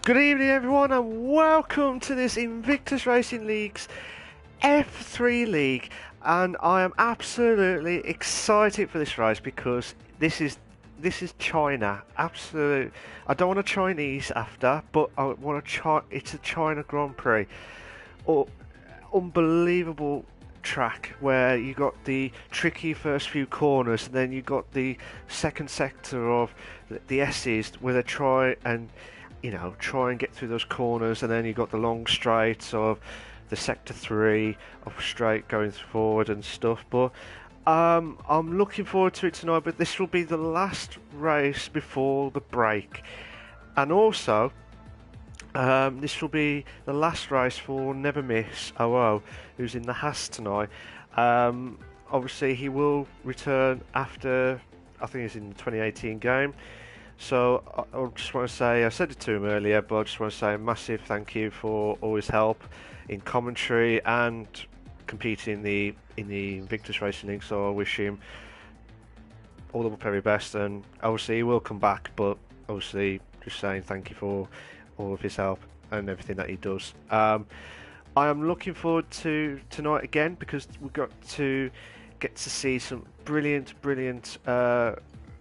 Good evening everyone and welcome to this Invictus Racing League's F3 League, and I am absolutely excited for this race because this is China. Absolute. I don't want a Chinese after, but I want it's a China Grand Prix. Unbelievable track where you got the tricky first few corners and then you got the second sector of the S's where they try and get through those corners, and then you got the long straights of the sector 3 of straight going forward and stuff. But I'm looking forward to it tonight, but this will be the last race before the break, and also this will be the last race for Never Miss OO, who's in the Haas tonight. Obviously he will return after, I think it's in the 2018 game. So I just want to say, I said it to him earlier, but I just want to say a massive thank you for all his help in commentary and competing in the Invictus Racing League. So I wish him all the very best, and obviously he will come back, but obviously just saying thank you for all of his help and everything that he does. I am looking forward to tonight again because we got to get to see some brilliant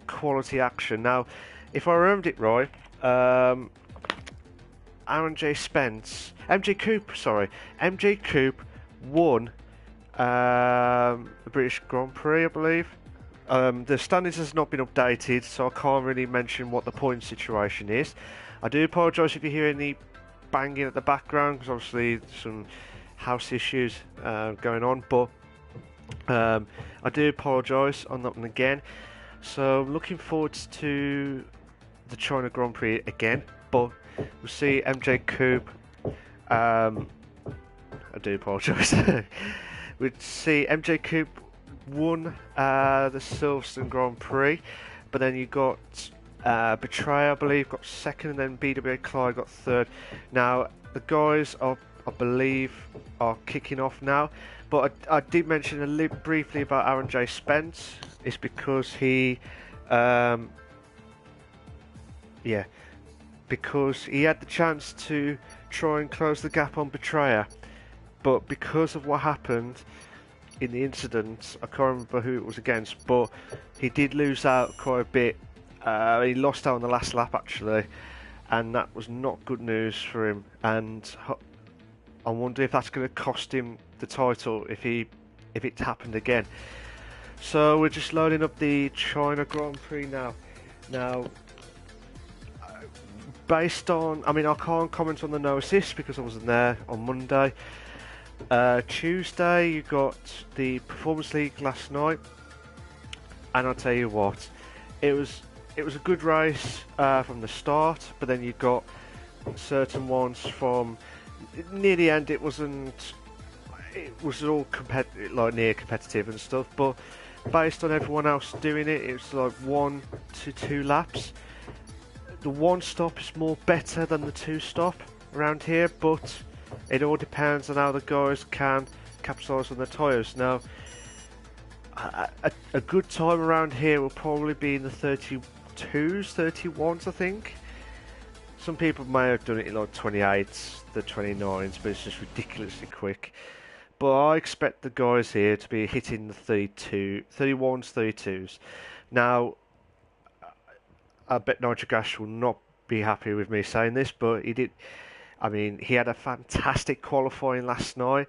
quality action. Now, if I remembered it right, MJ Coupe won the British Grand Prix, I believe. The standings has not been updated, so I can't really mention what the point situation is. I do apologise if you hear any banging at the background, because obviously some house issues going on, but I do apologise on that one again. So looking forward to the China Grand Prix again, but we'll see MJ Coupe. I do apologise. We'll see MJ Coupe won the Silverstone Grand Prix, but then you got Betray, I believe, got second, and then BWA Clyde got third. Now the guys I believe are kicking off now, but I did mention a little briefly about Aaron J. Spence. It's because he because he had the chance to try and close the gap on Betrayer, but because of what happened in the incident, I can't remember who it was against, but he did lose out quite a bit. He lost out on the last lap actually, and that was not good news for him, and I wonder if that's going to cost him the title if it happened again. So we're just loading up the China Grand Prix now. Based on, I can't comment on the no assist because I wasn't there on Monday. Tuesday you got the Performance League last night, and I'll tell you what, it was a good race from the start, but then you got certain ones from near the end. It was all near competitive and stuff, but based on everyone else doing it, it was like 1 to 2 laps. The one stop is more better than the 2 stop around here, but it all depends on how the guys can capitalise on their tyres. Now, a good time around here will probably be in the 32s, 31s, I think. Some people may have done it in like 28s, the 29s, but it's just ridiculously quick. But I expect the guys here to be hitting the 31s, 32s. Now, I bet Nigel Gash will not be happy with me saying this, but he did. He had a fantastic qualifying last night,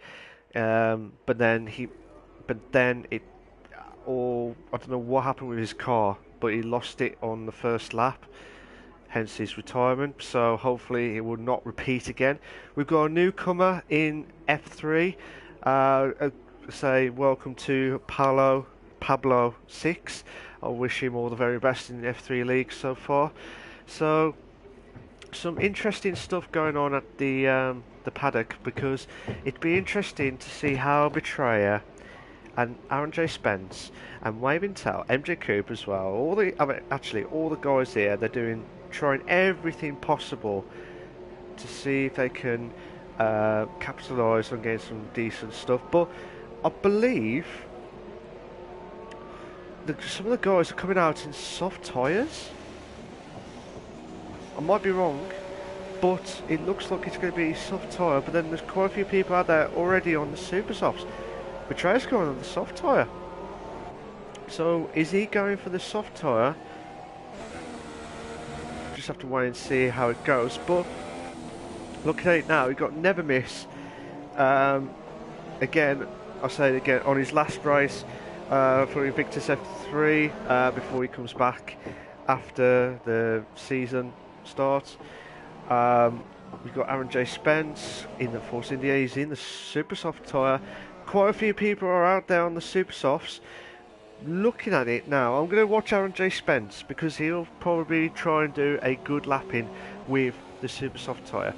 but then I don't know what happened with his car, but he lost it on the first lap, hence his retirement. So hopefully it will not repeat again. We've got a newcomer in F3. Say welcome to Pablo 6. I wish him all the very best in the F3 League so far. So some interesting stuff going on at the paddock, because it'd be interesting to see how Betrayer and Aaron J. Spence and Waving Tail, MJ Coupe as well, all the guys here, they're trying everything possible to see if they can capitalise on getting some decent stuff. But I believe some of the guys are coming out in soft tyres. I might be wrong, but it looks like it's going to be soft tyre. But then there's quite a few people out there already on the super softs. Betrayer's going on the soft tyre. So is he going for the soft tyre? Just have to wait and see how it goes. But looking at it now, we've got Never Miss. Again, I'll say it again, on his last race for Invictus F3 before he comes back after the season starts. We've got Aaron J. Spence in the Force India. He's in the super soft tyre. Quite a few people are out there on the super softs. Looking at it now, I'm going to watch Aaron J. Spence because he'll probably try and do a good lapping with the super soft tyre.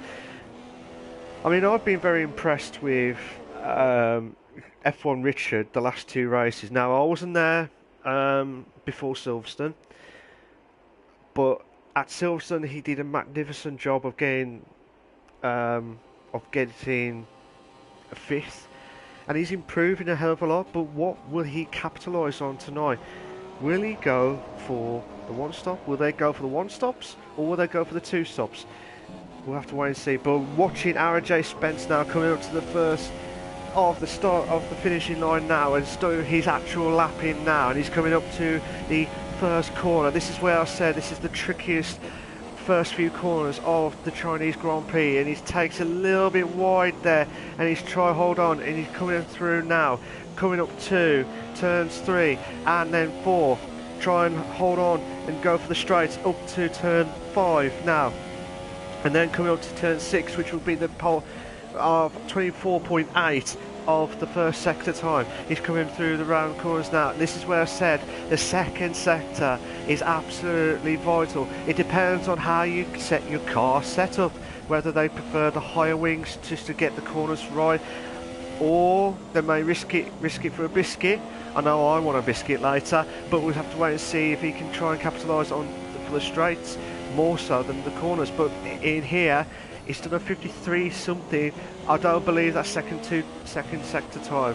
I mean, I've been very impressed with F1 Richard the last two races. Now, I wasn't there before Silverstone, but at Silverstone he did a magnificent job of getting a fifth, and he's improving a hell of a lot. But what will he capitalise on tonight? Will he go for the one stop? Will they go for the one stops, or will they go for the two stops? We'll have to wait and see. But watching Aaron J. Spence now coming up to the first of the start of the finishing line now, and starting his actual lapping now, and he's coming up to the first corner. This is where I said this is the trickiest first few corners of the Chinese Grand Prix, and he takes a little bit wide there, and he's trying to hold on, and he's coming through now, coming up to turns 3 and then 4, try and hold on and go for the straights up to turn 5 now, and then coming up to turn 6, which will be the pole of 24.8 of the first sector time. He's coming through the round corners now. This is where I said the second sector is absolutely vital. It depends on how you set your car setup, whether they prefer the higher wings just to get the corners right, or they may risk it for a biscuit. I know I want a biscuit later, but we'll have to wait and see if he can try and capitalise on for the straights more so than the corners. But in here, he's done a 53 something. I don't believe that's second sector time.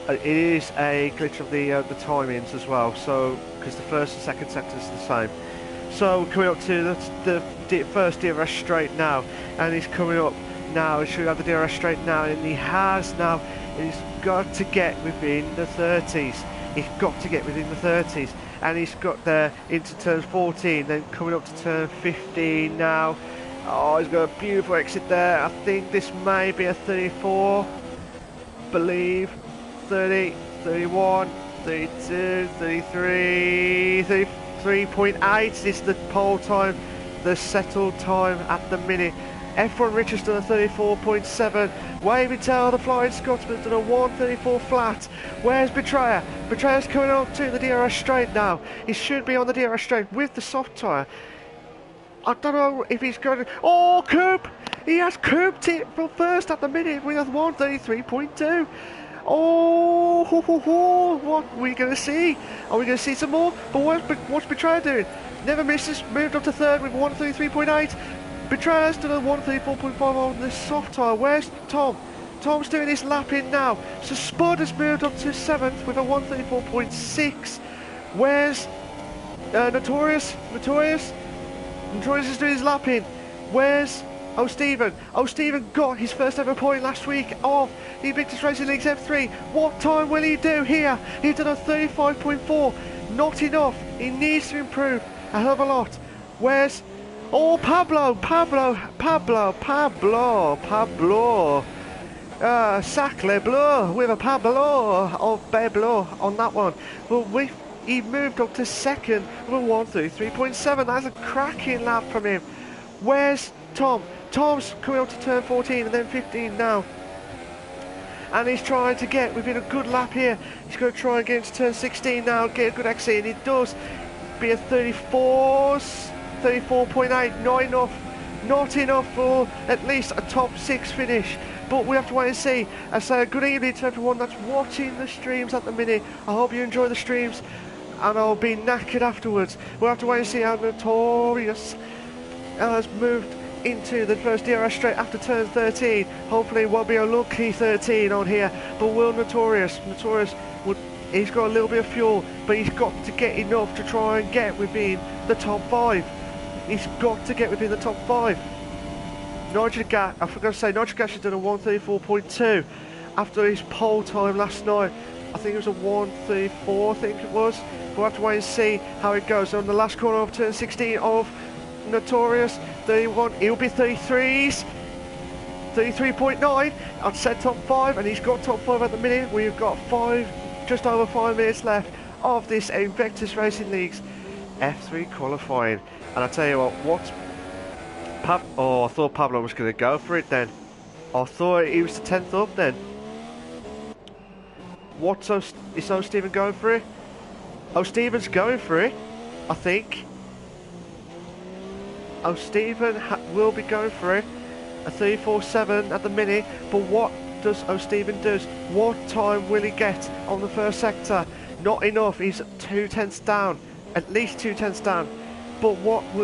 It is a glitch of the timings as well. So because the first and second sector is the same. So coming up to the first DRS straight now, and he's coming up now. He should have the DRS straight now, and he has now. And he's got to get within the 30s. He's got to get within the 30s, and he's got there into turn 14. Then coming up to turn 15 now. Oh, he's got a beautiful exit there. I think this may be a 34, believe, 30, 31, 32, 33, 33.8 is the pole time, the settled time at the minute. F1 Richard's done a 34.7, Waving Tail, the Flying Scotsman's done a 134 flat. Where's Betrayer? Betrayer's coming up to the DRS straight now. He should be on the DRS straight with the soft tyre. I don't know if he's going to... Oh, Coop! He has cooped it from first at the minute with a 133.2. Oh, what are we going to see? Are we going to see some more? But what's Betrayer doing? Never Misses, moved up to third with 133.8. Betrayer's done a 134.5 on the soft tyre. Where's Tom? Tom's doing his lap in now. So Spud has moved up to 7th with a 134.6. Where's Notorious? Notorious is doing his lap in. Where's Stephen? Stephen got his first ever point last week of the Invictus Racing League's F3. What time will he do here? He's done a 35.4. Not enough. He needs to improve a hell of a lot. Where's... Oh, Pablo. Sacre bleu with a Pablo of Beblo on that one. Well, he moved up to second with a 133.7. That's a cracking lap from him. Where's Tom? Tom's coming up to turn 14 and then 15 now. And he's trying to get within a good lap here. He's going to try and get into turn 16 now, get a good exit, and he does. Be a 34.8, not enough for at least a top 6 finish. But we have to wait and see. I say good evening to everyone that's watching the streams at the minute. I hope you enjoy the streams, and I'll be knackered afterwards. We'll have to wait and see how Notorious has moved into the first DRS straight after turn 13. Hopefully it won't be a lucky 13 on here, but will Notorious would... He's got a little bit of fuel, but he's got to get enough to try and get within the top 5. He's got to get within the top 5. I forgot to say, Nigel Gash has done a 1:34.2 after his pole time last night. I think it was a 1:34, I think it was. We'll have to wait and see how it goes. On the last corner of turn 16 of Notorious, 31, he'll be 33s. 33.9, I'd said top 5, and he's got top 5 at the minute. We've got just over 5 minutes left of this Invictus Racing League's F3 qualifying. And I tell you what, I thought Pablo was going to go for it then. I thought he was the 10th up then. Is Stephen going for it? Stephen's going for it, I think. Stephen will be going for it. A 3:47 at the minute, but what does Stephen do? What time will he get on the first sector? Not enough. He's 2/10 down, at least 2/10 down. But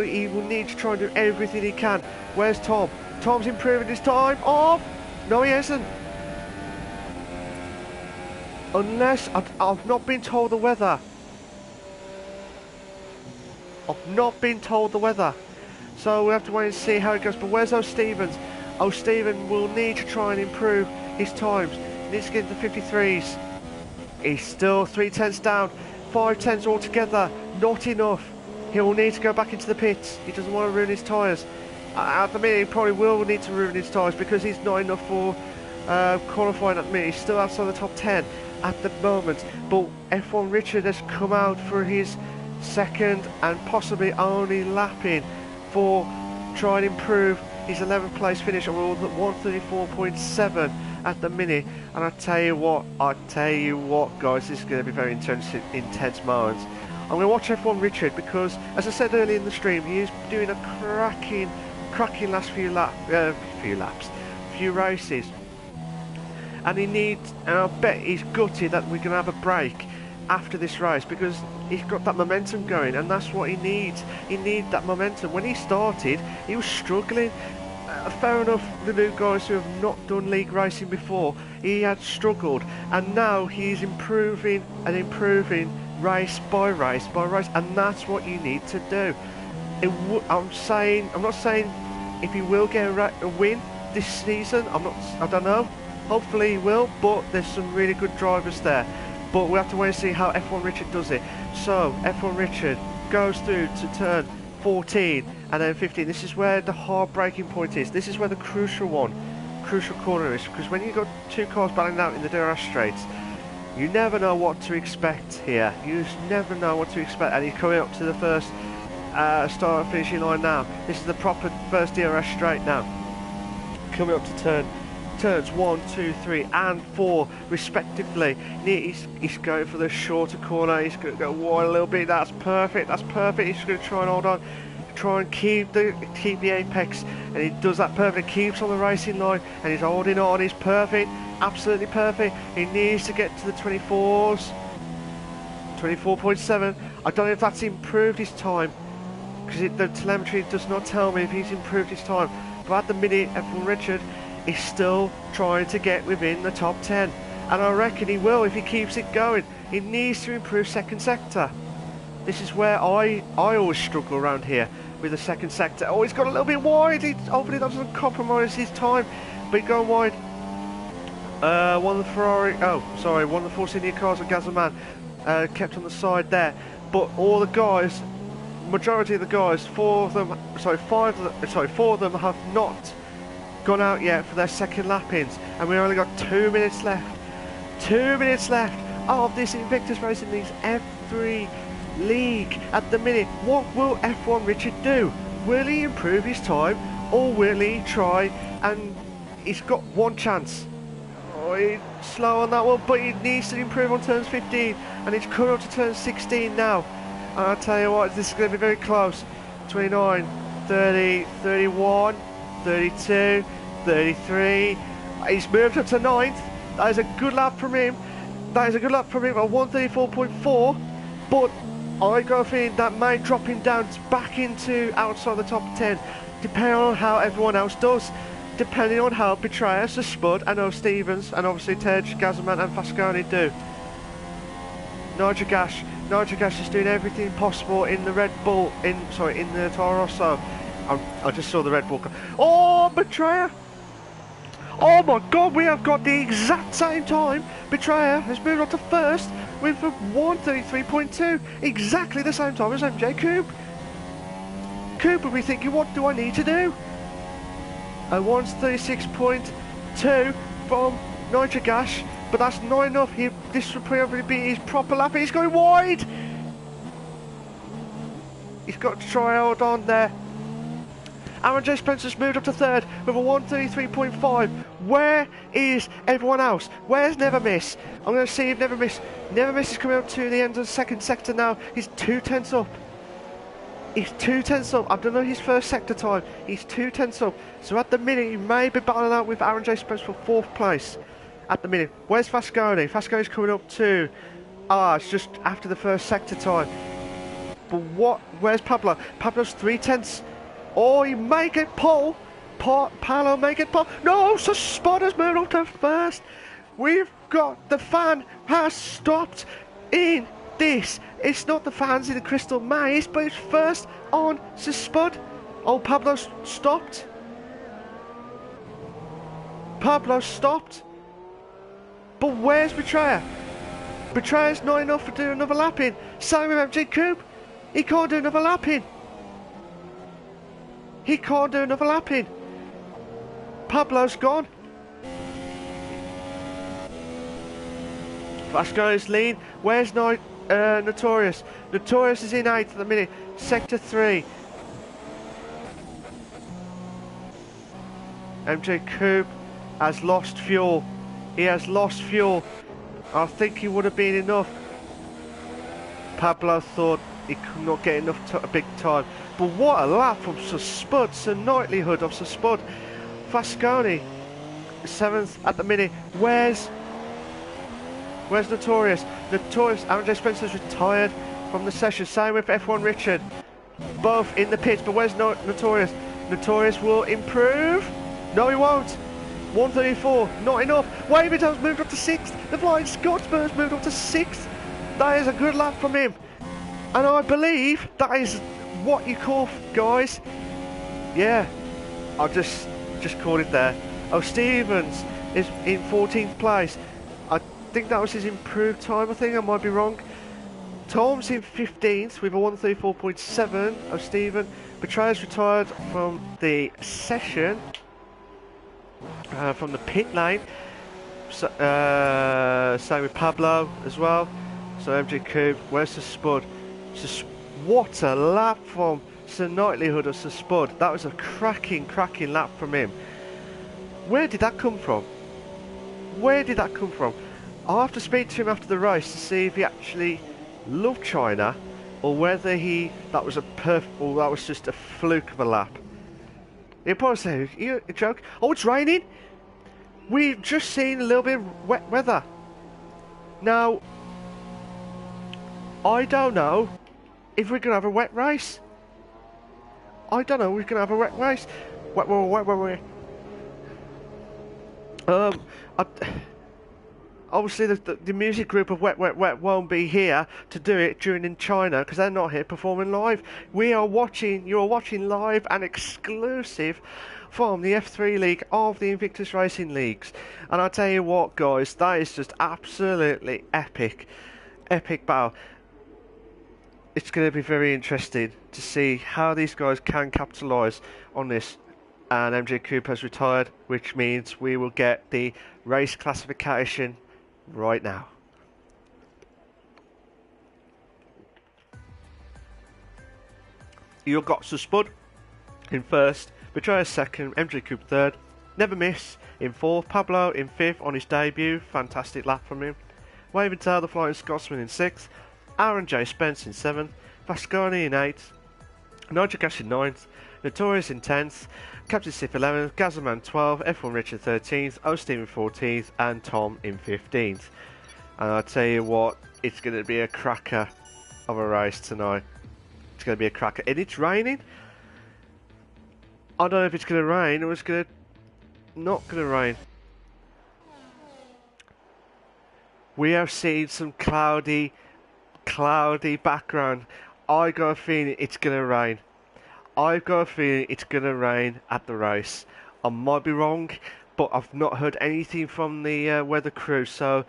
he will need to try and do everything he can. Where's Tom? Tom's improving his time. No, he isn't. Unless I've not been told the weather. I've not been told the weather. So we'll have to wait and see how it goes. But where's Stevens? Stephen will need to try and improve his times. He needs to get into 53s. He's still 3/10 down. 5/10 altogether. Not enough. He will need to go back into the pits. He doesn't want to ruin his tyres. At the minute, he probably will need to ruin his tyres because he's not enough for qualifying at the minute. He's still outside the top 10 at the moment. But F1 Richard has come out for his second and possibly only lapping for try and improve his 11th place finish on 1:34.7 at the minute. And I tell you what guys, this is going to be very intense moments. I'm going to watch F1 Richard because, as I said earlier in the stream, he is doing a cracking last few races, and and I bet he's gutted that we're going to have a break after this race because he's got that momentum going, and that's what he needs. He needs that momentum. When he started, he was struggling. Fair enough, the new guys who have not done league racing before, he had struggled, and now he's improving race by race by race, and that's what you need to do. I'm not saying if he will get a win this season. I don't know. Hopefully he will, but there's some really good drivers there. But we have to wait and see how F1 Richard does it. So F1 Richard goes through to turn 14 and then 15. This is where the hard braking point is. This is where the crucial corner is, because when you've got two cars battling out in the DRS straights, you never know what to expect here. You just never know what to expect. And he's coming up to the first start and finishing line now. This is the proper first DRS straight now. Coming up to turns 1, 2, 3 and 4 respectively. He's going for the shorter corner. He's going to go wide a little bit. That's perfect. He's going to try and hold on, try and keep the apex, and he does that perfect. Keeps on the racing line and he's holding on. He's perfect, absolutely perfect. He needs to get to the 24s. 24.7. I don't know if that's improved his time, because the telemetry does not tell me if he's improved his time. But at the minute, F1 Richard is still trying to get within the top 10, and I reckon he will if he keeps it going. He needs to improve second sector. This is where I always struggle around here with the second sector. Oh, he's got a little bit wide. Hopefully that doesn't compromise his time, but he's going wide. One of the Force India cars with Gazman kept on the side there, but all the guys, majority of the guys, four of them have not gone out yet for their second lap-ins, and we've only got 2 minutes left. 2 minutes left of this Invictus Racing League's F3 League at the minute. What will F1 Richard do? Will he improve his time, or will he try and he's got one chance? Oh, he's slow on that one, but he needs to improve on turns 15, and he's coming up to turn 16 now. And I'll tell you what, this is going to be very close. 29, 30, 31, 32, 33. He's moved up to 9th. That is a good lap from him. At 1:34.4. But I got a feeling that may drop him down back into outside the top 10, depending on how everyone else does. Depending on how Betrayers, the Spud, and Stevens, and obviously Tej, Gazman and Fasconi do. Nigel Gash is doing everything possible in the Red Bull, in the Toro Rosso. I just saw the Red Bull. Oh, Betrayer! Oh my God, we have got the exact same time. Betrayer has moved on to first with a 1:33.2, exactly the same time as MJ Coop. Coop will be thinking, what do I need to do? A 1:36.2 from Nitrogash, but that's not enough. This will probably be his proper lap. He's going wide. He's got to try hold on there. Aaron J. Spencer's moved up to third with a 1:33.5. Where is everyone else? Where's Never Miss? I'm going to see if Never Miss is coming up to the end of the second sector now. He's 2/10 up. He's 2/10 up. I don't know his first sector time. He's 2/10 up. So at the minute, he may be battling out with Aaron J. Spencer for fourth place. At the minute, where's Fasconi? Fasconi's coming up to. It's just after the first sector time. But what? Where's Pablo? Pablo's 3/10. Oh, he may get pole. Paolo may get pole. No, so Spot has moved up to first. We've got the fan has stopped in this. It's not the fans in the Crystal Maze, but it's first on Spud. Oh, Pablo's stopped. Pablo stopped. But where's Betrayer? Betrayer's not enough to do another lap in. Same with MJ Coop. He can't do another lap in. He can't do another lap in. Pablo's gone. Vasco's lean. Where's Notorious? Notorious is in 8th at the minute. Sector 3. MJ Coop has lost fuel. He has lost fuel. I think he would have been enough. Pablo thought he could not get enough big time. But what a lap from Sir Spud, Sir Knightlyhood of Sir Spud. Fasconi, 7th at the minute. Where's Notorious? Notorious, Aaron J. Spencer's retired from the session. Same with F1 Richard. Both in the pits, but where's Notorious? Notorious will improve. No, he won't. 1:34, not enough. Waverton's moved up to 6th. The Flying Scotsman's moved up to 6th. That is a good lap from him. And I believe that is what you call, guys. Yeah, I'll just call it there. Oh, Stevens is in 14th place. I think that was his improved time, I think. I might be wrong. Tom's in 15th with a 1:34.7. Oh, Steven. Betrayer's retired from the session. From the pit lane. So, same with Pablo as well. So MJ Coop, where's the Spud? What a lap from Sir Knightlyhood of Sir Spud. That was a cracking lap from him. Where did that come from? Where did that come from? I'll have to speak to him after the race to see if he actually loved China or whether that was just a fluke of a lap. He'll probably say, you a joke? Oh, it's raining? We've just seen a little bit of wet weather. Now, I don't know if we're going to have a wet race. I don't know, we're going to have a wet race. Wet. Obviously the music group of Wet won't be here to do it during in China because they're not here performing live. You're watching live and exclusive from the F3 League of the Invictus Racing Leagues. And I tell you what, guys, that is just absolutely epic battle. It's going to be very interesting to see how these guys can capitalise on this. And MJ Coop has retired, which means we will get the race classification right now. You've got Sir Spud in first, Betrayer second, MJ Coop third, Never Miss in fourth, Pablo in fifth on his debut, fantastic lap from him, Waving Tail the Flying Scotsman in sixth, Aaron J. Spence in seventh, Vasconi in eighth, Nigel Gash in ninth, Notorious in 10th, Captain Sif 11th, Gazzaman 12th, F1 Richard 13th, O Steven 14th, and Tom in 15th. And I'll tell you what, it's going to be a cracker of a race tonight. It's going to be a cracker. And it's raining. I don't know if it's going to rain or it's going to not going to rain. We have seen some cloudy background. I got a feeling it's going to rain. I've got a feeling it's going to rain at the race. I might be wrong, but I've not heard anything from the weather crew. So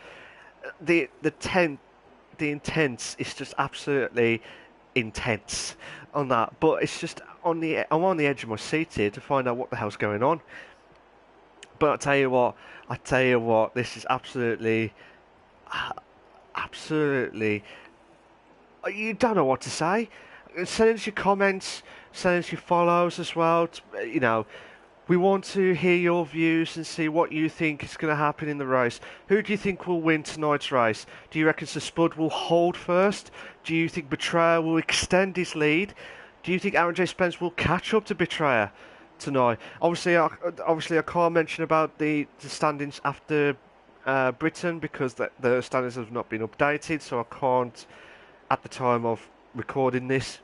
the intense is just absolutely intense on that. But it's just I'm on the edge of my seat here to find out what the hell's going on. But I tell you what, this is absolutely. You don't know what to say. Send us your comments, send us your follows as well. You know, we want to hear your views and see what you think is going to happen in the race. Who do you think will win tonight's race? Do you reckon Sir Spud will hold first? Do you think Betrayer will extend his lead? Do you think Aaron J. Spence will catch up to Betrayer tonight? Obviously, I can't mention about the standings after Britain because the standings have not been updated, so I can't at the time of recording this.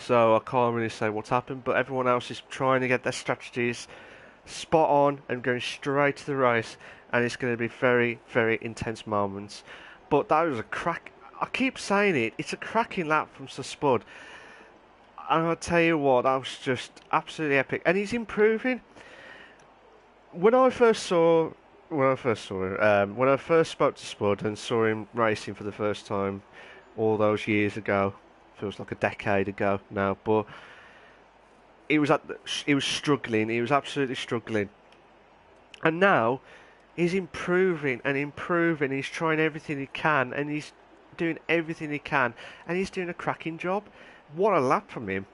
So I can't really say what's happened, but everyone else is trying to get their strategies spot on and going straight to the race, and it's going to be very, very intense moments. But that was a crack. I keep saying it. It's a cracking lap from Sir Spud, and I'll tell you what, that was just absolutely epic. And he's improving. When I first spoke to Spud and saw him racing for the first time all those years ago, feels like a decade ago now, but he was struggling. He was absolutely struggling, and now he's improving and improving. He's trying everything he can, and he's doing everything he can, and he's doing a cracking job. What a lap from him,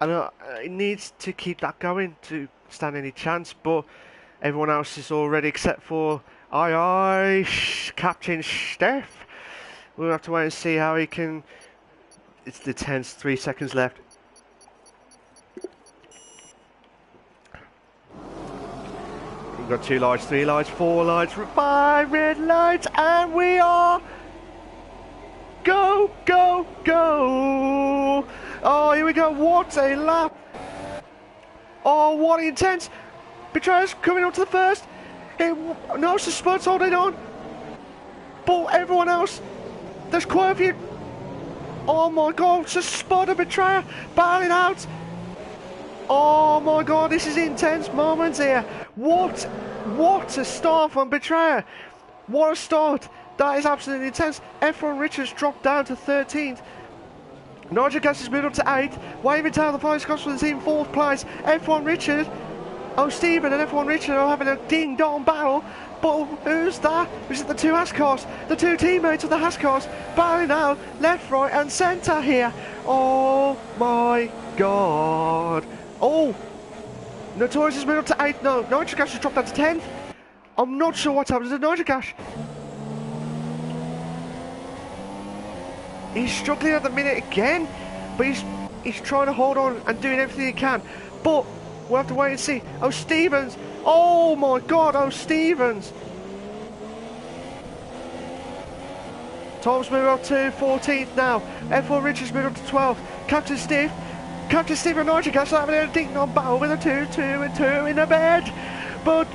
and he needs to keep that going to stand any chance. But everyone else is all ready except for Captain Steph. We'll have to wait and see how he can. It's the 10th, 3 seconds left. We've got 2 lights, 3 lights, 4 lights, 5 red lights, and we are... Go, go, go! Oh, here we go, what a lap! Oh, what intense! Betrayer's coming up to the first. No, Sir Spud's holding on. But everyone else, there's quite a few... Oh my god, Sir Spud and Betrayer battling out. Oh my god, this is intense moments here. What a start from Betrayer. What a start. That is absolutely intense. F1 Richards dropped down to 13th. Nigel Gas has moved up to 8th. Waving down the flying Scots for the team 4th place. F1 Richard. Oh, Stephen and F1 Richard are having a ding-dong battle. But who's that? Is it the 2 Hascars? The 2 teammates of the Hascars battling out left, right and centre here. Oh my god. Oh, Notorious has moved up to 8th. No, Nitro Gas has dropped down to 10th. I'm not sure what's happened to Nitro Gas. He's struggling at the minute again, but he's trying to hold on and doing everything he can. But we'll have to wait and see. Oh, Stevens. Oh my god, oh Stevens. Tom's moved up to 14th now. F4 Richards moved up to 12th. Captain Steve and Nigel Gas are having a ding-dong battle with a 2-2-2 in the bed. But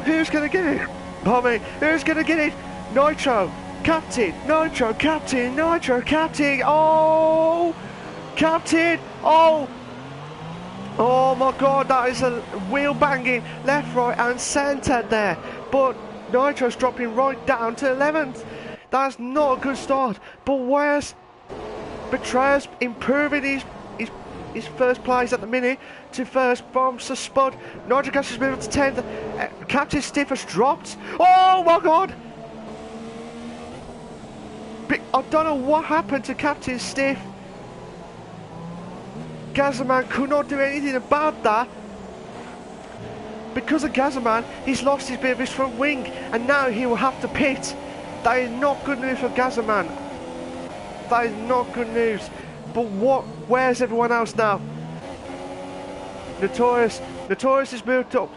who's going to get it? Bobby, who's going to get it? Nitro, Captain, Nitro, Captain, Nitro, Captain. Oh, Captain. Oh my god, that is a wheel banging left, right and centre there. But Nitro's dropping right down to 11th. That's not a good start. But where's Betrayer's improving his first place at the minute to first from Sir Spud. Nigel Gas has moved up to 10th. Captain Stiff has dropped. Oh my god! I don't know what happened to Captain Stiff. Gazzaman could not do anything about that. Because of Gazzaman, he's lost his bit of his front wing, and now he will have to pit. That is not good news for Gazzaman. That is not good news. But where's everyone else now? Notorious has moved up,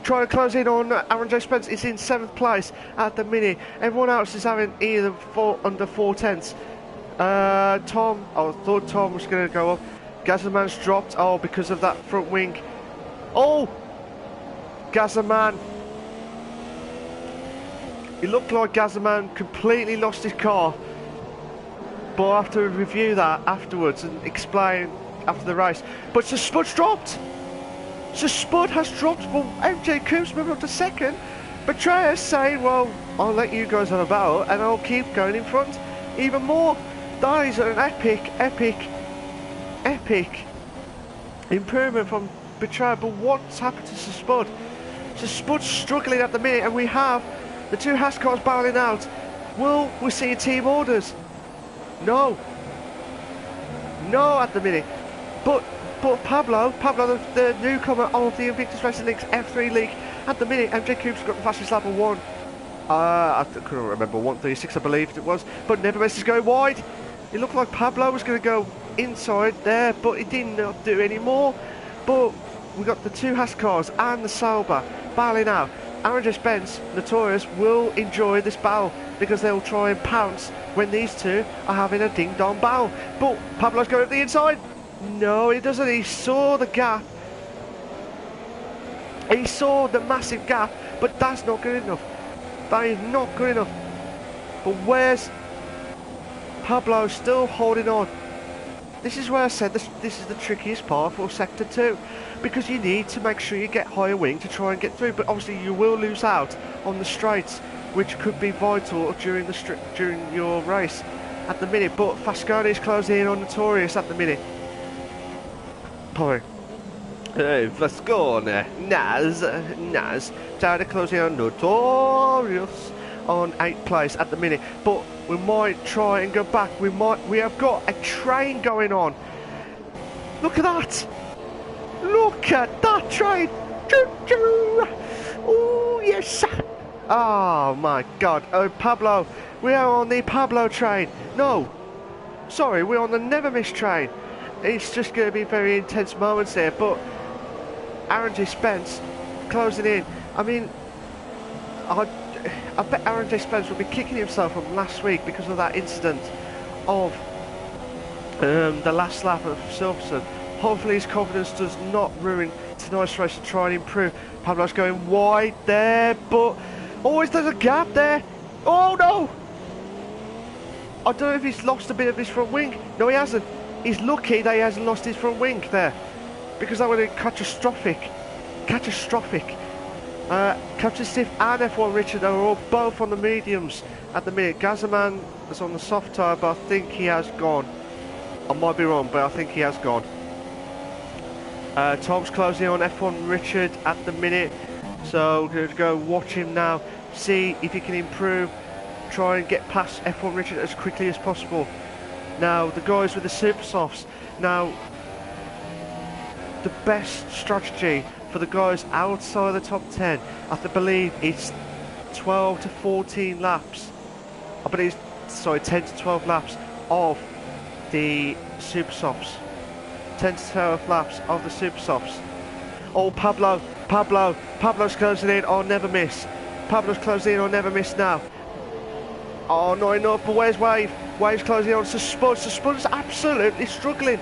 trying to close in on Aaron J. Spence. Is in 7th place at the minute. Everyone else is having either under 4/10. Tom, I thought Tom was going to go up. Gazzaman's dropped. Oh, because of that front wing. Oh, Gazzaman. It looked like Gazzaman completely lost his car. But I'll have to review that afterwards and explain after the race. But Sir Spud's dropped. Sir Spud has dropped, but MJ Coop's moving up to second. Betrayer's saying, well, I'll let you guys have a battle and I'll keep going in front even more. That is an epic improvement from Betrayer. But what's happened to Sir Spud? Sir Spud's struggling at the minute, and we have the two Haas cars battling out. Will we see team orders? No, at the minute. But Pablo, the newcomer of the Invictus Racing League's F3 League, at the minute, MJ Coop's got the fastest lap of I couldn't remember, 1:36 I believe it was, but Nevertheless is going wide. It looked like Pablo was going to go inside there, but he did not do any more. But we got the two Haas cars and the Sauber battling out. Aaron Spence, Notorious, will enjoy this battle because they'll try and pounce when these two are having a ding-dong battle. But Pablo's going up the inside. No, he doesn't. He saw the gap. He saw the massive gap, but that's not good enough. That is not good enough. But where's Pablo still holding on? This is where I said this is the trickiest part for Sector 2, because you need to make sure you get higher wing to try and get through, but obviously you will lose out on the straights, which could be vital during your race at the minute. But Fasconi is closing in on Notorious at the minute. Boy. Hey, Fasconi, Naz, down to closing on Notorious on 8th place at the minute. But we might try and go back. We have got a train going on. Look at that! Look at that train! Choo-choo! Oh yes! Oh my God! Oh Pablo, we are on the Pablo train. No, sorry, we're on the Never Miss train. It's just going to be very intense moments there. But Aaron J. Spence closing in. I mean, I bet Aaron J. Spence will be kicking himself from last week because of that incident of the last lap of Silverstone. Hopefully his confidence does not ruin tonight's race to try and improve. Pablo's going wide there, but always there's a gap there. Oh no! I don't know if he's lost a bit of his front wing. No, he hasn't. He's lucky that he hasn't lost his front wing there, because that would have been catastrophic. Captain Steve and F1 Richard are all both on the mediums at the minute. Gazaman is on the soft tyre, but I think he has gone. I might be wrong, but I think he has gone. Tom's closing on F1 Richard at the minute, so we're going to go watch him now, see if he can improve, try and get past F1 Richard as quickly as possible. Now the guys with the super softs. Now the best strategy for the guys outside the top 10, I believe it's 12 to 14 laps. I believe, sorry, 10 to 12 laps of the super softs. 10 to 12 laps of the super softs. Oh, Pablo's closing in on Never Miss. Pablo's closing in on Never Miss now. Oh, not enough, but where's Wave? Wave's closing in on Sir Spud. Sir Spud's absolutely struggling.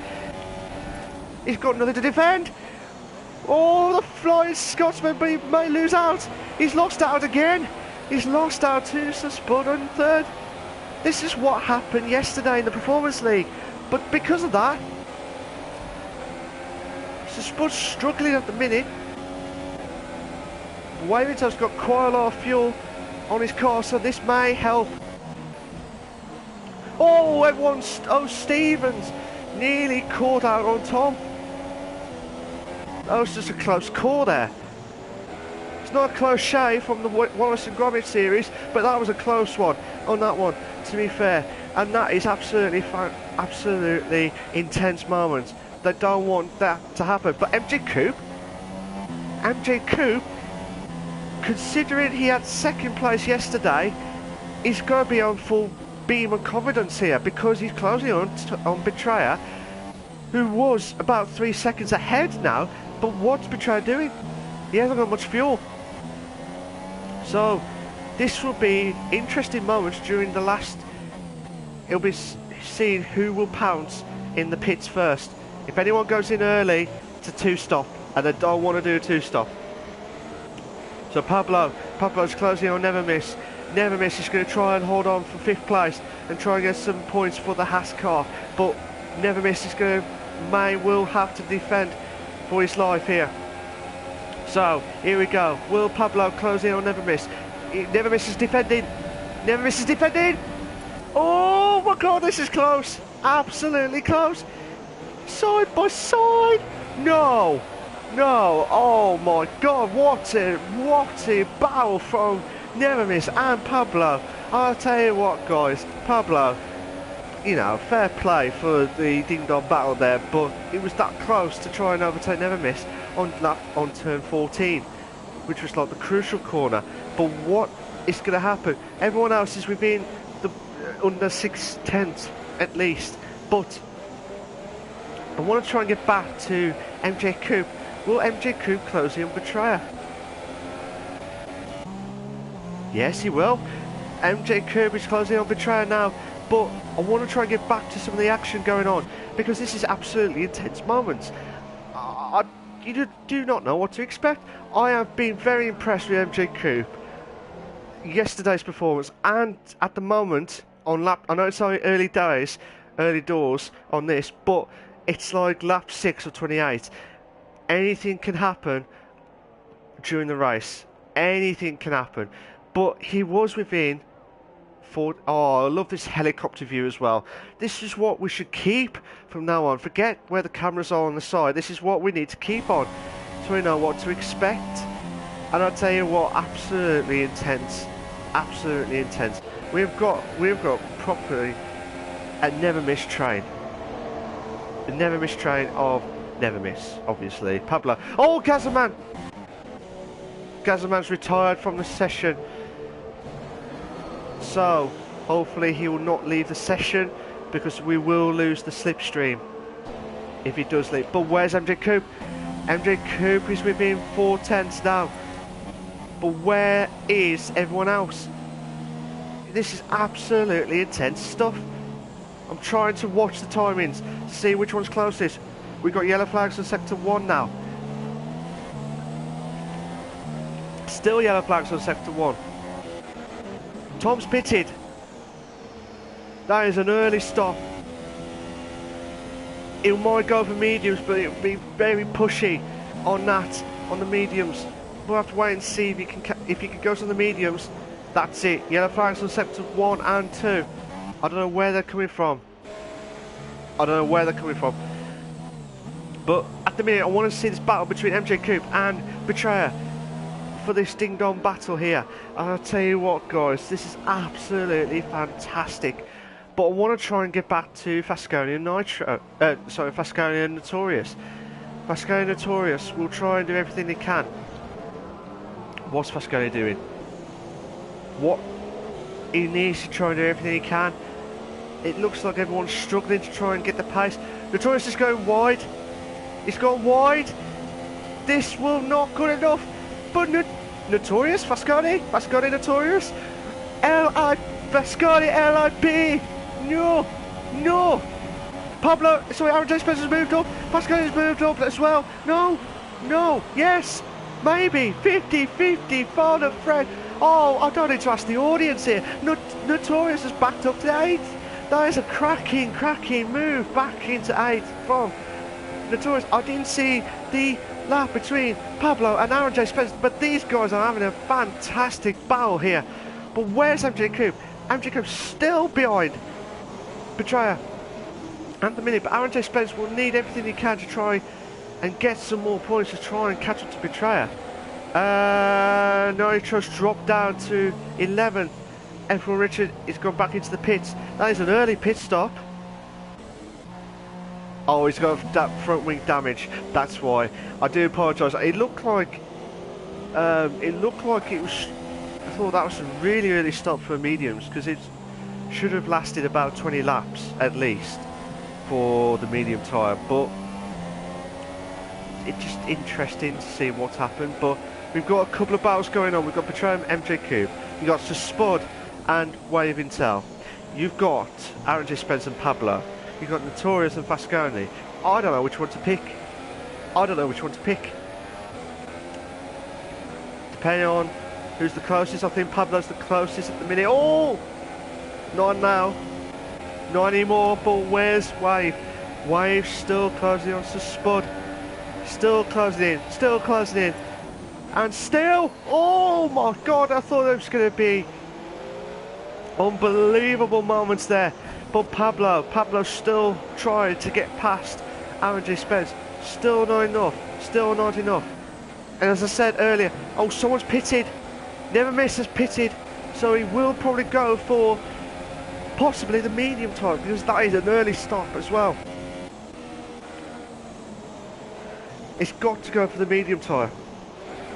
He's got nothing to defend. Oh, the flying Scotsman, but he may lose out. He's lost out again. He's lost out to Sir Spud on third. This is what happened yesterday in the Performance League. But because of that, Sir Spud's struggling at the minute. Wavington's got quite a lot of fuel on his car, so this may help. Oh, Stevens nearly caught out on Tom. That was just a close call there. It's not a close shave from the Wallace and Gromit series, but that was a close one on that one, to be fair. And that is absolutely intense moments. They don't want that to happen. But MJ Coop, considering he had second place yesterday, he's going to be on full beam of confidence here, because he's closing on Betrayer, who was about 3 seconds ahead now. But what's Betrayer doing? He hasn't got much fuel. So this will be interesting moments during the last. It'll be seeing who will pounce in the pits first. If anyone goes in early, it's a two-stop, and they don't want to do a two-stop. So Pablo's closing on Never Miss. Never Miss is going to try and hold on for 5th place and try and get some points for the Haas car. But Never Miss is going to will have to defend for his life here. So, here we go. Will Pablo close in or Never Miss? Never Miss is defending. Never Miss is defending. Oh my god, this is close. Absolutely close. Side by side. No. No. Oh my god, what a battle from Never Miss and Pablo. I'll tell you what, guys. Pablo, you know, fair play for the ding-dong battle there, but it was that close to try and overtake Never Miss on turn 14, which was like the crucial corner. But what is going to happen? Everyone else is within the under 6/10 at least. But I want to try and get back to MJ Coupe. Will MJ Coupe close in Betrayer? Yes, he will. MJ Coupe is closing on Betrayer now. But I want to try and get back to some of the action going on, because this is absolutely intense moments. You do not know what to expect. I have been very impressed with MJ Coupe, yesterday's performance, and at the moment on lap, I know it's only early doors on this, but it's like lap 6 or 28. Anything can happen during the race. Anything can happen. But he was within. Oh, I love this helicopter view as well. This is what we should keep from now on. Forget where the cameras are on the side. This is what we need to keep on, so we know what to expect. And I'll tell you what, absolutely intense. Absolutely intense. We've got properly a Never Miss train. The Never Miss train of Never Miss, obviously. Pablo. Oh, Gazaman! Gazaman's retired from the session. So, hopefully he will not leave the session, because we will lose the slipstream if he does leave. But where's MJ Coupe? MJ Coupe is within 4/10 now. But where is everyone else? This is absolutely intense stuff. I'm trying to watch the timings to see which one's closest. We've got yellow flags on sector 1 now. Still yellow flags on sector 1. Tom's pitted. That is an early stop. It might go for mediums, but it'll be very pushy on that, on the mediums. We'll have to wait and see if he can go to the mediums. That's it. Yellow flags on sector 1 and 2. I don't know where they're coming from. But at the minute, I want to see this battle between MJ Coupe and Betrayer for this ding-dong battle here. And I'll tell you what, guys, this is absolutely fantastic. But I want to try and get back to Fasconi and Fasconi and Notorious. Fasconi and Notorious will try and do everything they can. What's Fasconi doing? What? He needs to try and do everything he can. It looks like everyone's struggling to try and get the pace. Notorious is going wide. He's gone wide. This will not good enough. But Notorious, Fasconi, Notorious, Fasconi, LIB. No. Pablo, sorry, Aaron J. Spencer's moved up. Fasconi's moved up as well. No, yes, maybe 50-50. Father Fred. Oh, I don't need to ask the audience here. Notorious has backed up to 8th. That is a cracking move back into 8th from Notorious. I didn't see the lap between Pablo and Aaron J. Spencer, but these guys are having a fantastic battle here. But where's MJ Coupe? MJ Coupe's still behind Betrayer at the minute, but Aaron J. Spencer will need everything he can to try and get some more points to try and catch up to Betrayer. Nitro's dropped down to 11th. F1 Richard is gone back into the pits. That is an early pit stop. Oh, he's got that front wing damage. That's why. I do apologise. It looked like it was. I thought that was a really early stop for mediums, because it should have lasted about 20 laps at least for the medium tyre. But it's just interesting to see what's happened. But we've got a couple of battles going on. We've got Betrayer and MJ Coupe. You've got Spud and Wave Intel. You've got Aaron J. Spencer and Pablo. You've got Notorious and Fasconi. I don't know which one to pick. Depending on who's the closest, I think Pablo's the closest at the minute. Oh! Not now. Not anymore, but where's Wave? Wave still closing on to Spud. Still closing in, still closing in. And still, oh my god, I thought there was going to be unbelievable moments there. But Pablo still trying to get past Aaron J. Spence. Still not enough, still not enough. And as I said earlier, oh, someone's pitted. Never Miss has pitted. So he will probably go for possibly the medium tyre, because that is an early stop as well. He's got to go for the medium tyre.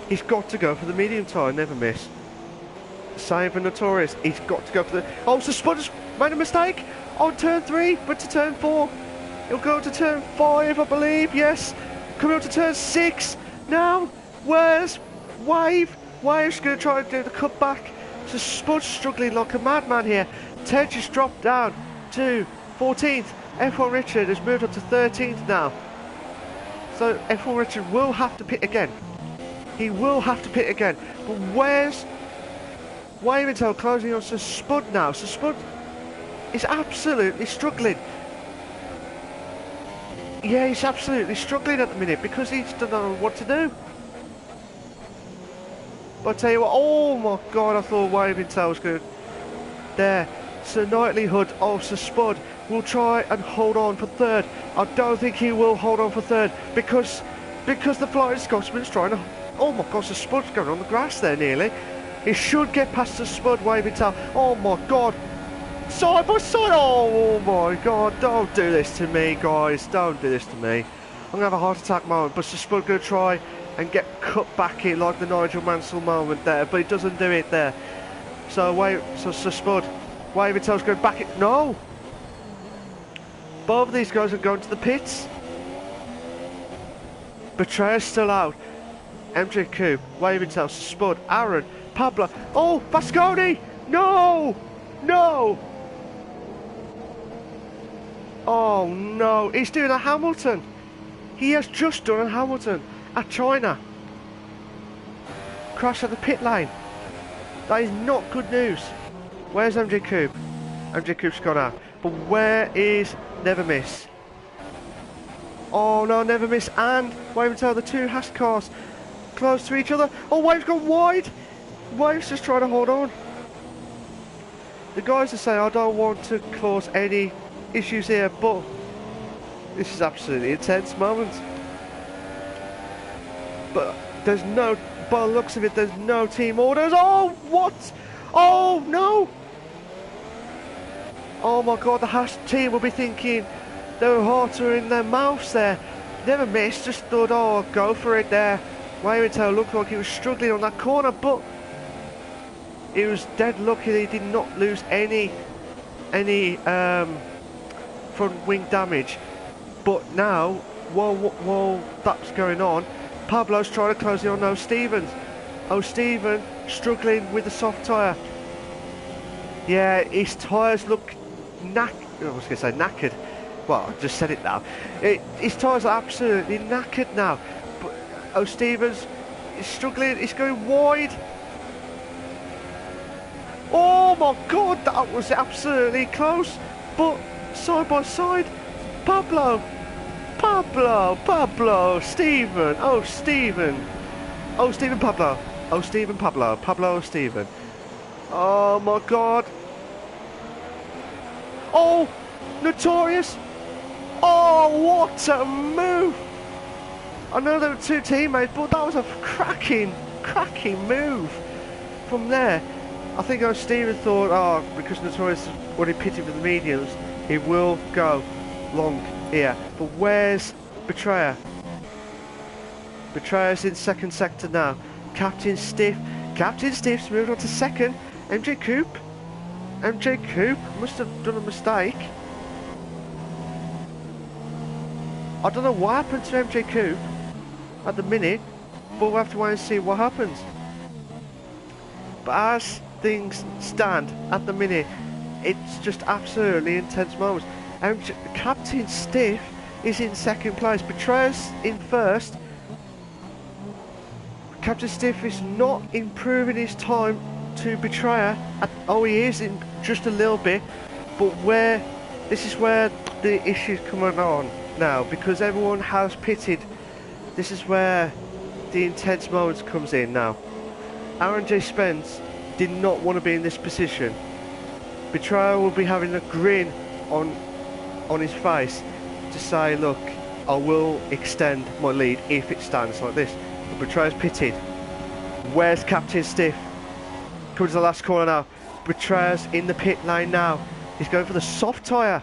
He's got to go for the medium tyre, Never Miss. Same for Notorious. He's got to go for the... Oh, so Spud has made a mistake on turn 3, but to turn 4. He'll go to turn 5, I believe, yes. Coming up to turn 6. Now, where's Wave? Wave's going to try and do the cutback. So Spud's struggling like a madman here. Ted just dropped down to 14th. F1 Richard has moved up to 13th now. So F1 Richard will have to pit again. He will have to pit again. But where's Wave until closing on to Spud now? So Spud is absolutely struggling. Yeah, he's absolutely struggling at the minute because he doesn't know what to do. But I tell you what, oh my god, I thought Wave Intel was good. There. So Knightley Hood, also Spud, will try and hold on for third. I don't think he will hold on for third because the Flying Scotsman's trying to... Oh my gosh, the Spud's going on the grass there nearly. He should get past the Spud, Wave Intel. Oh my god. Side by side, oh my god, don't do this to me, guys. Don't do this to me. I'm going to have a heart attack moment, but Spud going to try and get cut back in like the Nigel Mansell moment there, but he doesn't do it there. So Spud, Wave Intel's going back it. No! Both of these guys are going to the pits. Betrayer's still out. MJ Coupe, Wave Intel, Spud, Aaron, Pablo. Oh, Vasconi! No! No! Oh no, he's doing a Hamilton. He has just done a Hamilton at China. Crash at the pit lane. That is not good news. Where's MJ Coupe? MJ Coupe's gone out. But where is Never Miss? Oh no, Never Miss and Wave Until, the two Haas cars close to each other. Oh, Wave's gone wide. Wave's just trying to hold on. The guys are saying, I don't want to cause any issues here, but this is absolutely intense moment. But there's no, by the looks of it, there's no team orders. Oh, what? Oh, no. Oh my god, the Haas team will be thinking their hearts are in their mouths there. Never Miss, just thought, oh, I'll go for it there. Wave Until looked like he was struggling on that corner, but he was dead lucky that he did not lose any front wing damage. But now, while that's going on, Pablo's trying to close in on O'Stevens. O'Steven struggling with the soft tyre. Yeah, his tyres look I was going to say knackered. Well, I just said it now. His tyres are absolutely knackered now. But O'Stevens is struggling. He's going wide. Oh my god, that was absolutely close. But side by side, Pablo, Stephen, Pablo, Stephen. Oh my god. Oh, Notorious. Oh, what a move. I know there were two teammates, but that was a cracking move from there. I think Stephen thought, oh, because Notorious when he pitted for the mediums, he will go long here. But where's Betrayer? Betrayer's in second sector now. Captain Stiff's moved on to second. MJ Coupe must have done a mistake. I don't know what happened to MJ Coupe at the minute, but we'll have to wait and see what happens. But as things stand at the minute, it's just absolutely intense moments. Captain Stiff is in second place. Betrayer's in first. Captain Stiff is not improving his time to Betrayer. Oh, he is in just a little bit. But this is where the issues coming on now, because everyone has pitted. This is where the intense moments comes in now. Aaron J. Spence did not want to be in this position. Betrayal will be having a grin on his face to say, look, I will extend my lead if it stands like this. But Betrayal's pitted. Where's Captain Stiff? Comes to the last corner now. Betrayal's in the pit lane now. He's going for the soft tyre.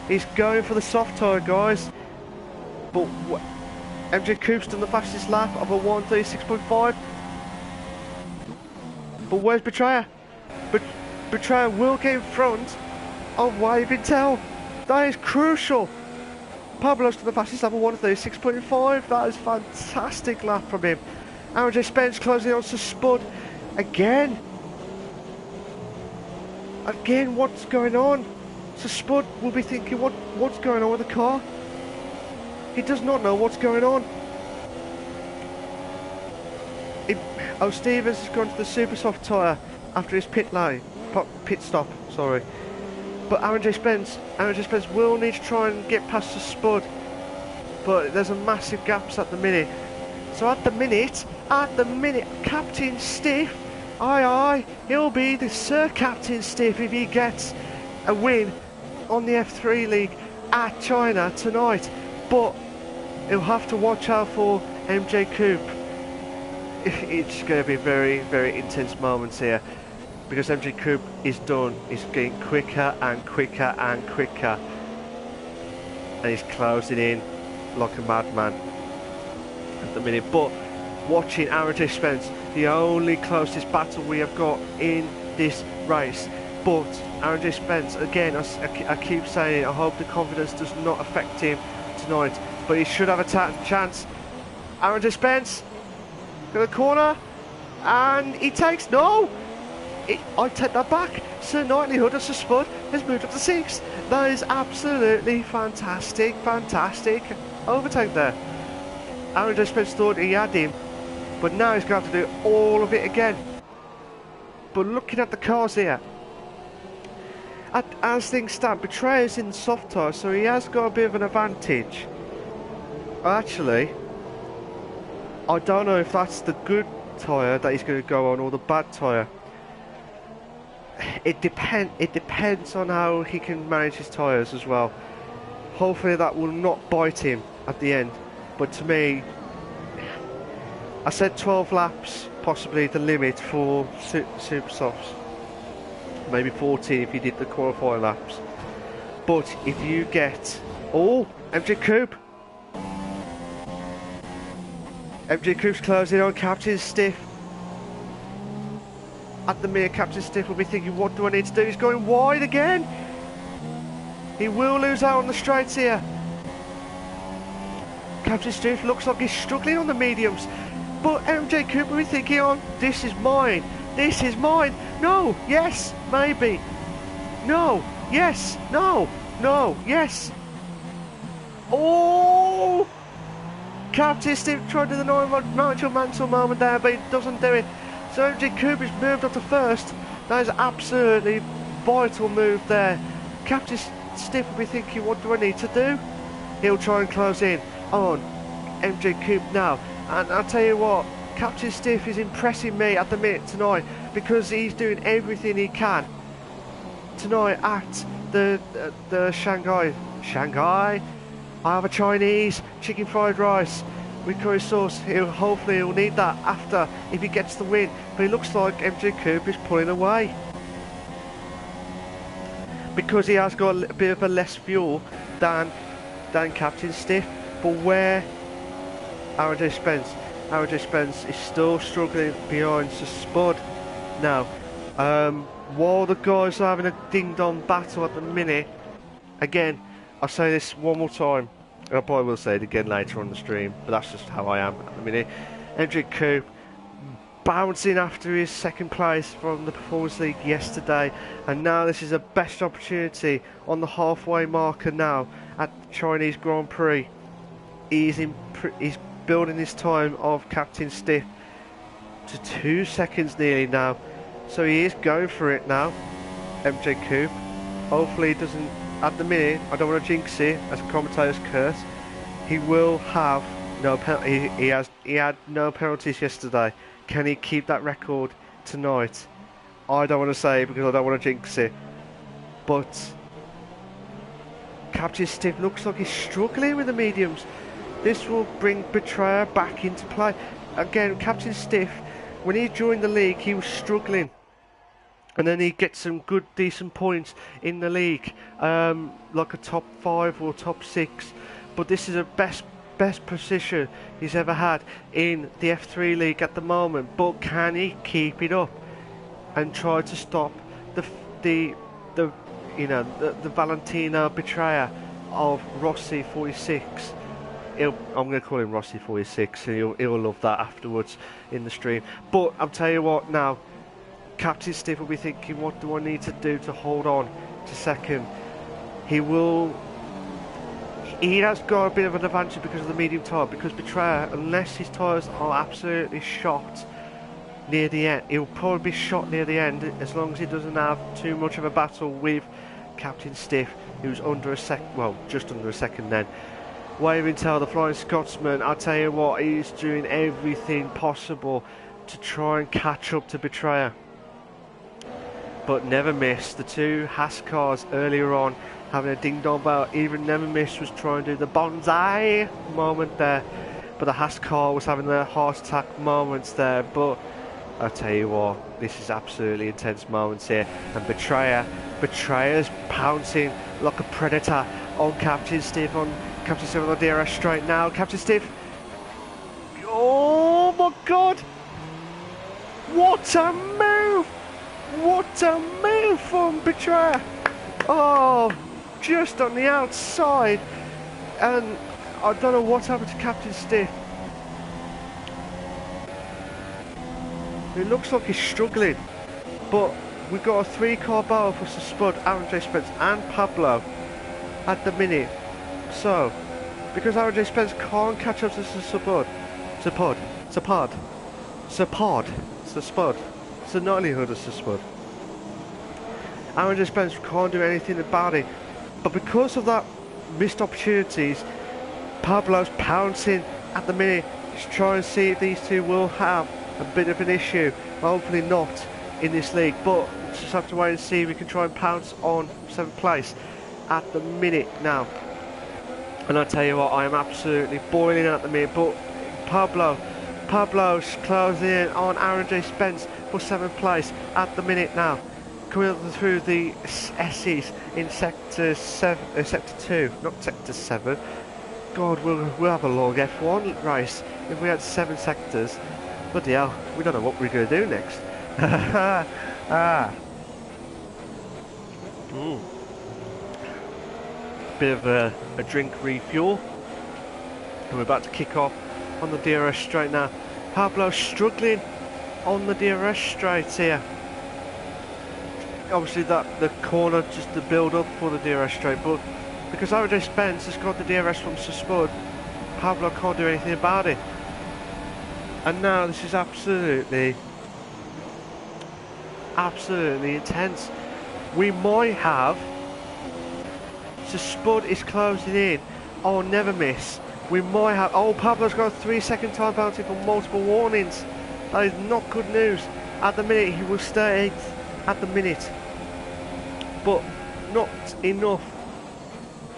He's going for the soft tyre, guys. But MJ Coupe's done the fastest lap of a 1:36.5. But where's Betrayer? But Betrayer will get in front of Waving Tail. That is crucial. Pablo's done the fastest lap of 1:36.5. That is a fantastic lap from him. Aaron J. Spence closing on to Spud again. Again, what's going on? So Spud will be thinking, what's going on with the car? He does not know what's going on. Stevens has gone to the super soft tyre after his pit stop, sorry. But Aaron J. Spence will need to try and get past the Spud. But there's a massive gaps at the minute. So at the minute, Captain Stiff, aye, he'll be the Sir Captain Stiff if he gets a win on the F3 League at China tonight. But he'll have to watch out for MJ Coupe. It's going to be very, very intense moments here, because MJ Coupe is done. He's getting quicker and quicker and quicker, and he's closing in like a madman at the minute. But watching Aaron J. Spence, the only closest battle we have got in this race. But Aaron J. Spence, again, I keep saying it, I hope the confidence does not affect him tonight, but he should have a chance. Aaron J. Spence, got a corner, and he takes, I take that back. Sir Knightlyhood of Sir Spud has moved up to 6th. That is absolutely fantastic overtake there. Aaron J. Spence thought he had him, but now he's going to have to do all of it again. But looking at the cars here, as things stand, Betrayer's in soft tyre, so he has got a bit of an advantage. Actually, I don't know if that's the good tyre that he's going to go on or the bad tyre. It depends on how he can manage his tyres as well. Hopefully that will not bite him at the end. But to me, I said 12 laps, possibly the limit for super softs. Maybe 14 if you did the qualifying laps. But if you get... Oh, MJ Coupe. MJ Coupe's closing on Captain Stiff. At the minute, Captain Stiff will be thinking, what do I need to do? He's going wide again. He will lose out on the straights here. Captain Stiff looks like he's struggling on the mediums. But MJ Coupe will be thinking, oh, this is mine. This is mine. No, yes, maybe. No, yes, no, yes. Oh! Captain Stiff tried to do the Nigel Mansell moment there, but he doesn't do it. So MJ Coupe has moved up to 1st. That is absolutely vital move there. Captain Stiff will be thinking, what do I need to do? He'll try and close in on MJ Coupe now. And I'll tell you what, Captain Stiff is impressing me at the minute tonight, because he's doing everything he can tonight at the Shanghai. I have a Chinese chicken fried rice with curry sauce. Hopefully he'll need that after, if he gets the win. But it looks like MJ Coupe is pulling away, because he has got a bit of a less fuel than Captain Stiff. But where Aaron J. Spence is still struggling behind Sir Spud now. While the guys are having a ding-dong battle at the minute, again, I'll say this one more time, I probably will say it again later on the stream, but that's just how I am at the minute. MJ Coupe bouncing after his 2nd place from the Performance League yesterday, and now this is a best opportunity on the halfway marker now at Chinese Grand Prix. He's building this time of Captain Stiff to 2 seconds nearly now, so he is going for it now, MJ Coupe. Hopefully he doesn't at the minute, I don't want to jinx it as a commentator's curse, he will have no penalty. He had no penalties yesterday. Can he keep that record tonight? I don't want to say because I don't want to jinx it. But Captain Stiff looks like he's struggling with the mediums. This will bring Betrayer back into play. Again, Captain Stiff, when he joined the league, he was struggling. And then he gets some good, decent points in the league, like a top 5 or top 6. But this is a best position he's ever had in the F3 league at the moment. But can he keep it up and try to stop the Valentino Betrayer of Rossi 46? I'm going to call him Rossi 46, and he'll love that afterwards in the stream. But I'll tell you what now. Captain Stiff will be thinking, what do I need to do to hold on to second? He has got a bit of an advantage because of the medium tyre, because Betrayer, unless his tyres are absolutely shot near the end, he'll probably be shot near the end as long as he doesn't have too much of a battle with Captain Stiff, who's under a just under a second then. Waving tail, the Flying Scotsman, I'll tell you what, he's doing everything possible to try and catch up to Betrayer. But never missed. The two Haas cars earlier on having a ding-dong bell. Even never missed was trying to do the bonsai moment there. But the Haas car was having the heart attack moments there. But I'll tell you what, this is absolutely intense moments here. And Betrayer's pouncing like a predator on Captain Stiff, on the DRS straight now. Captain Stiff. Oh my God! What a move! What a move from Betrayer! Oh, just on the outside, and I don't know what happened to Captain Stiff. It looks like he's struggling, but we've got a 3-car battle for Spud, Aaron J. Spence and Pablo at the minute. So, because Aaron J. Spence can't catch up to Spud, it's the likelihood of Spud. Aaron J. Spence can't do anything about it. But because of that missed opportunities, Pablo's pouncing at the minute. He's trying to see if these two will have a bit of an issue. Hopefully not in this league, but just have to wait and see if we can try and pounce on 7th place at the minute now. And I tell you what, I am absolutely boiling at the minute, but Pablo's closing in on Aaron J. Spence for 7th place at the minute now. Coming up through the S's in sector 2, not sector 7. God, we'll have a long F1 race if we had 7 sectors. Bloody hell, we don't know what we're going to do next. Bit of a drink refuel. And we're about to kick off on the DRS straight now. Pablo struggling on the DRS straight here. Obviously the corner just to build up for the DRS straight, but because Aaron J. Spence has got the DRS from Spud, Pablo can't do anything about it. And now this is absolutely intense. We might have, so Spud is closing in. Oh, never miss. We might have, oh, Pablo's got a 3-second time penalty for multiple warnings. That is not good news. At the minute he will stay 8th at the minute, but not enough.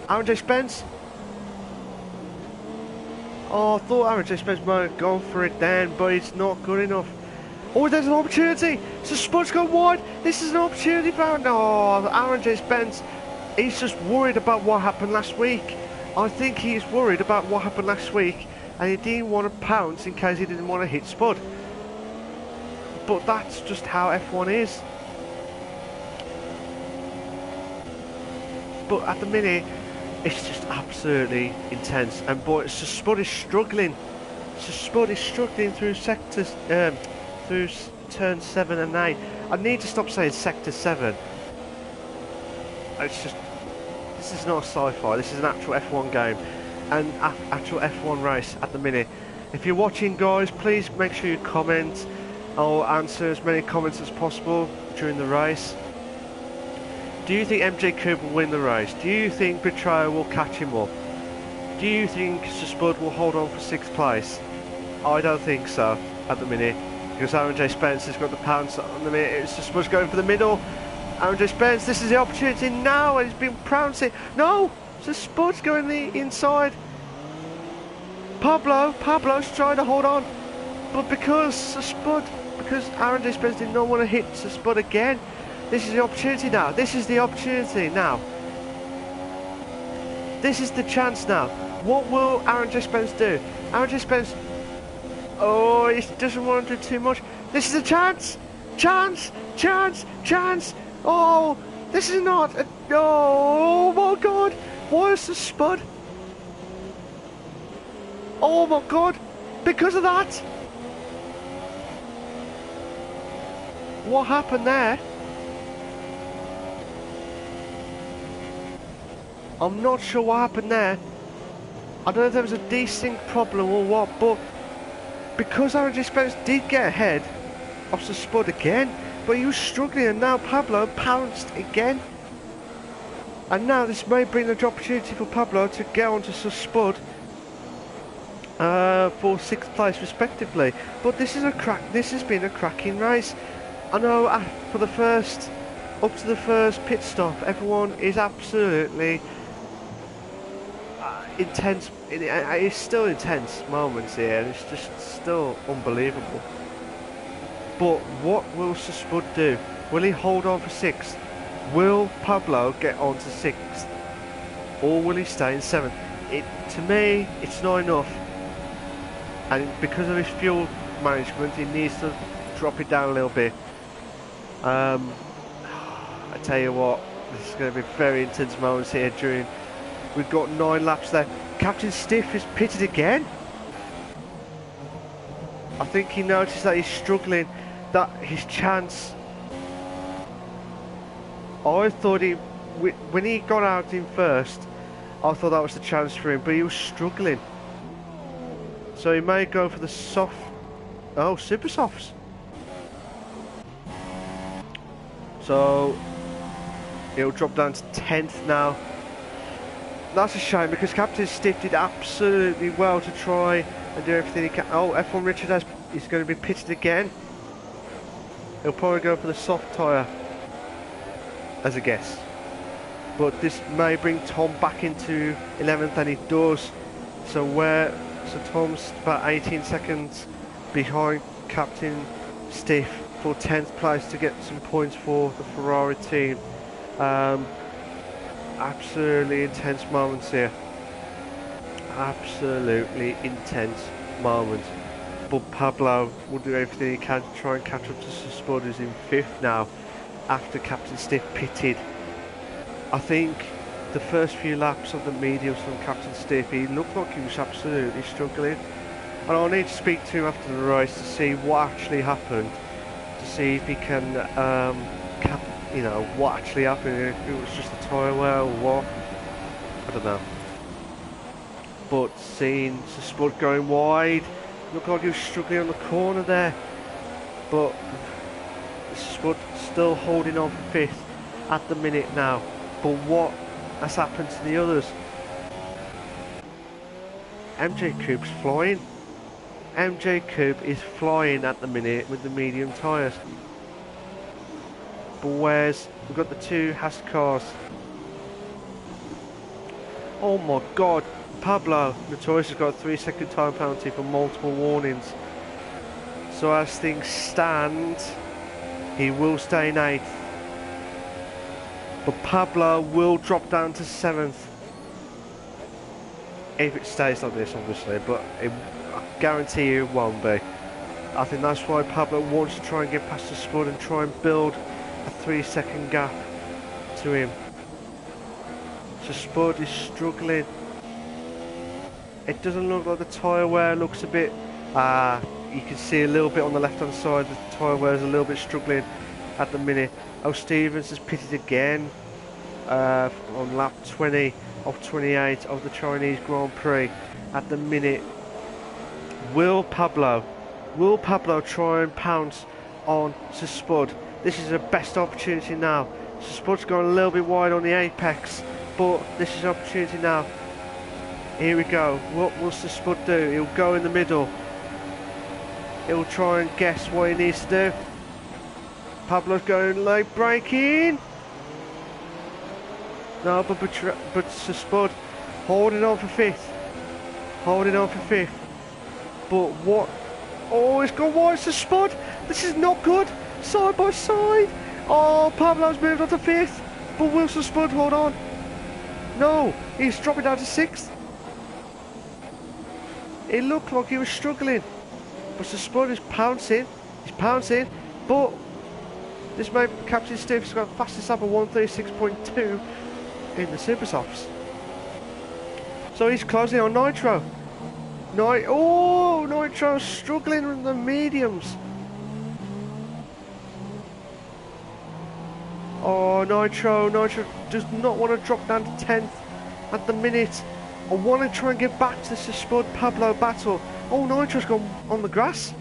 Aaron J. Spence. Oh, I thought Aaron J. Spence might have gone for it then, but it's not good enough. Oh, there's an opportunity. So Spud's gone wide. This is an opportunity for Aaron. Oh, Aaron J. Spence. He's just worried about what happened last week. I think he's worried about what happened last week, and he didn't want to pounce in case he didn't want to hit Spud. But that's just how F1 is. But at the minute, it's just absolutely intense. And boy, Spud is struggling. Spud is struggling through sectors, through turns 7 and 8. I need to stop saying sector 7. It's just, this is not a sci-fi. This is an actual F1 game and actual F1 race at the minute. If you're watching, guys, please make sure you comment. I'll answer as many comments as possible during the race. Do you think MJ Cooper will win the race? Do you think Betrayal will catch him up? Do you think Sir Spud will hold on for 6th place? I don't think so at the minute, because Aaron J. Spencer's got the pounce on the minute. It's Sir Spud's going for the middle. Aaron J. Spence, this is the opportunity now, and he's been pouncing. No! Sir Spud's going the inside. Pablo's trying to hold on, but because Aaron J. Spence did not want to hit Sir Spud again, this is the opportunity now. This is the opportunity now. This is the chance now. What will Aaron J. Spence do? Aaron J. Spence, oh, he doesn't want to do too much. This is a chance. Chance. Oh, this is not. Oh my God. Why is the Spud? Oh my God. Because of that. What happened there? I'm not sure what happened there. I don't know if there was a desync problem or what, but because Aaron J. Spence did get ahead of Sir Spud again, but he was struggling, and now Pablo pounced again. And now this may bring an opportunity for Pablo to get onto Sir Spud for 6th place respectively. But this has been a cracking race. I know up to the first pit stop, everyone is absolutely intense. It's still intense moments here, and it's just still unbelievable. But what will Sir Spud do? Will he hold on for 6th? Will Pablo get on to 6th? Or will he stay in 7th? To me, it's not enough. And because of his fuel management, he needs to drop it down a little bit. I tell you what, this is going to be very intense moments here during. We've got 9 laps there. Captain Stiff is pitted again. I think he noticed that he's struggling, that his chance. I thought when he got out in first, I thought that was the chance for him, but he was struggling. So he may go for the soft. Oh, super softs. So he'll drop down to 10th now. That's a shame, because Captain Stiff did absolutely well to try and do everything he can. Oh, F1 Richard is going to be pitted again. He'll probably go for the soft tyre as a guess. But this may bring Tom back into 11th, and he does. So Tom's about 18 seconds behind Captain Stiff for 10th place to get some points for the Ferrari team. Absolutely intense moments here. Absolutely intense moments. But Pablo will do everything he can to try and catch up to Sir Spud, who's in 5th now after Captain Stiff pitted. I think the first few laps of the mediums from Captain Stiff, he looked like he was absolutely struggling. And I'll need to speak to him after the race to see what actually happened, to see if he can what actually happened, if it was just a tyre wear or what, I don't know. But seeing Sir Spud going wide, looked like he was struggling on the corner there, but Sir Spud still holding on for 5th at the minute now. But what has happened to the others? MJ Coupe's flying. MJ Coupe is flying at the minute with the medium tyres. But we've got the 2 Haas cars. Oh my God, Pablo Notorious has got a 3-second time penalty for multiple warnings. So as things stand, he will stay in 8th. But Pablo will drop down to 7th. If it stays like this, obviously, but I guarantee you it won't be. I think that's why Pablo wants to try and get past the Spud and try and build a 3-second gap to him. So Spud is struggling. It doesn't look like the tyre wear looks a bit. You can see a little bit on the left hand side. The tyre wear is a little bit struggling at the minute. Oh, Stevens has pitted again on lap 20 of 28 of the Chinese Grand Prix at the minute. Will Pablo try and pounce on Sir Spud? This is the best opportunity now So Spud's gone a little bit wide on the apex, but this is an opportunity now. Here we go. What will Sir Spud do? He'll go in the middle. He'll try and guess what he needs to do. Pablo's going late braking. No, but Sir Spud holding on for 5th. Holding on for 5th. But what? Oh, it's gone wide, Sir Spud. This is not good. Side by side. Oh, Pablo's moved on to 5th. But will Sir Spud hold on? No, he's dropping down to 6th. It looked like he was struggling. But Sir Spud is pouncing. He's pouncing. But this mate, Captain Stiff's got fastest lap of 136.2 in the Super Softs. So he's closing on Nitro. Nitro struggling with the mediums. Oh, Nitro does not want to drop down to 10th at the minute. I want to try and get back to the Sir Spud Pablo battle. Oh, Nitro's gone on the grass.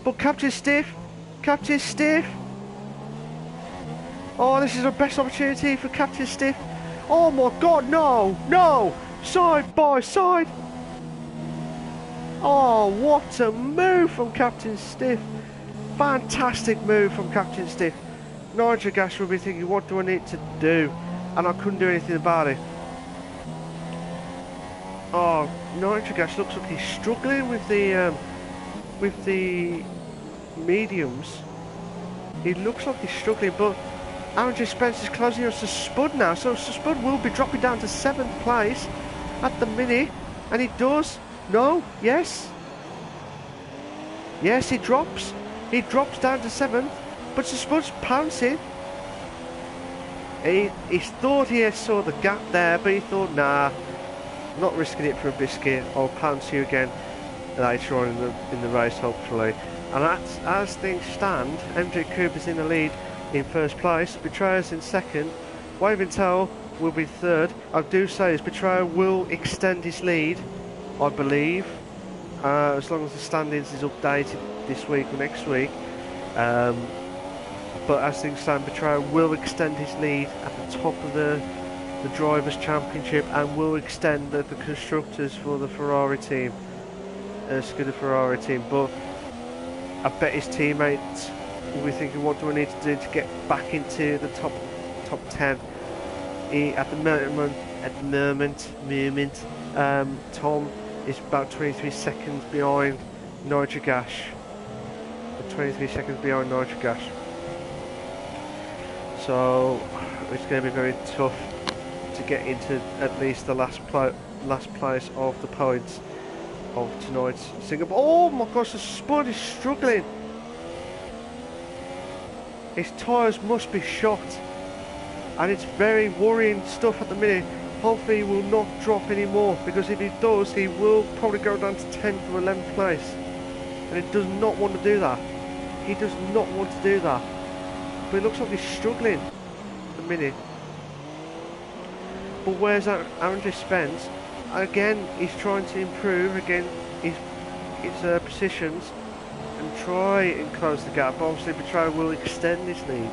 But Captain Stiff. Oh, this is the best opportunity for Captain Stiff. Oh my God, no! Side by side. Oh, what a move from Captain Stiff. Fantastic move from Captain Stiff. Nigel Gash will be thinking, what do I need to do? And I couldn't do anything about it. Oh, Nigel Gash looks like he's struggling with the mediums. He looks like he's struggling, but Andrew Spence is closing on Sir Spud now, so Sir Spud will be dropping down to 7th place at the minute, and he does. No, yes, he drops down to 7th, but Sir Spud's pouncing. He thought he saw the gap there, but he thought, nah, I'm not risking it for a biscuit. I'll pounce you again later on in the race, hopefully. And as things stand, MJ Cooper's in the lead in 1st place, Betrayer's in 2nd, Waving Tail will be 3rd. I do say his Betrayer will extend his lead, I believe, as long as the standings is updated this week or next week. But as things stand, Betrayer will extend his lead at the top of the Drivers' Championship and will extend the Constructors for the Ferrari team, Skoda Ferrari team. But I bet his teammates will be thinking, what do I need to do to get back into the top 10? At the moment, Tom is about 23 seconds behind Nigel Gash. 23 seconds behind Nigel Gash. So it's going to be very tough to get into at least the last place of the points of tonight's Singapore. Oh my gosh, the Spud is struggling. His tyres must be shot, and it's very worrying stuff at the minute. Hopefully he will not drop anymore, because if he does, he will probably go down to 10th or 11th place, and he does not want to do that. He does not want to do that. But it looks like he's struggling at the minute. But where's Andrew Spence? Again, he's trying to improve again his positions and try and close the gap. Obviously, Betrayer will extend his lead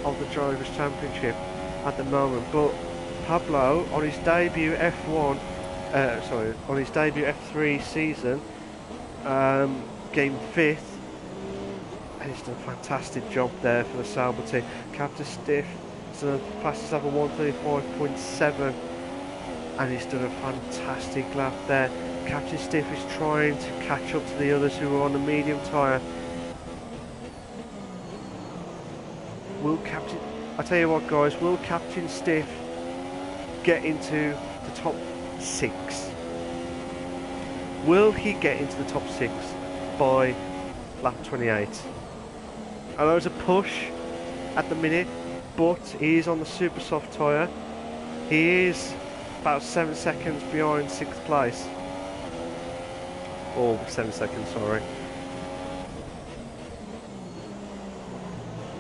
of the Drivers' Championship at the moment. But Pablo, on his debut F1, on his debut F3 season, came 5th, and he's done a fantastic job there for the Sauber team. Captain Stiff has done a fastest lap of 135.7, and he's done a fantastic lap there. Captain Stiff is trying to catch up to the others who are on the medium tyre. I tell you what, guys, will Captain Stiff get into the top 6? Will he get into the top 6 by lap 28? I know it's a push at the minute, but he is on the super soft tyre. He is about 7 seconds behind 6th place. Or 7 seconds, sorry.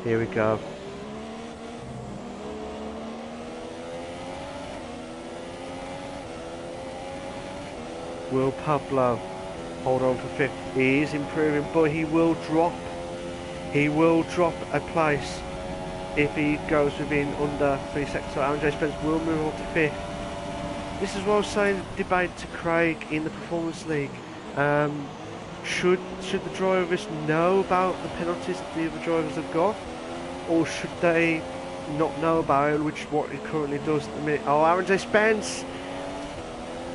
Here we go. Will Pablo hold on for 5th? He is improving, but he will drop. He will drop a place if he goes within under 3 seconds. So Aaron J. Spence will move on to 5th. This is what I was saying, debate to Craig in the Performance League. Should the drivers know about the penalties that the other drivers have got, or should they not know about it, which is what he currently does at the minute? Oh, Aaron J. Spence!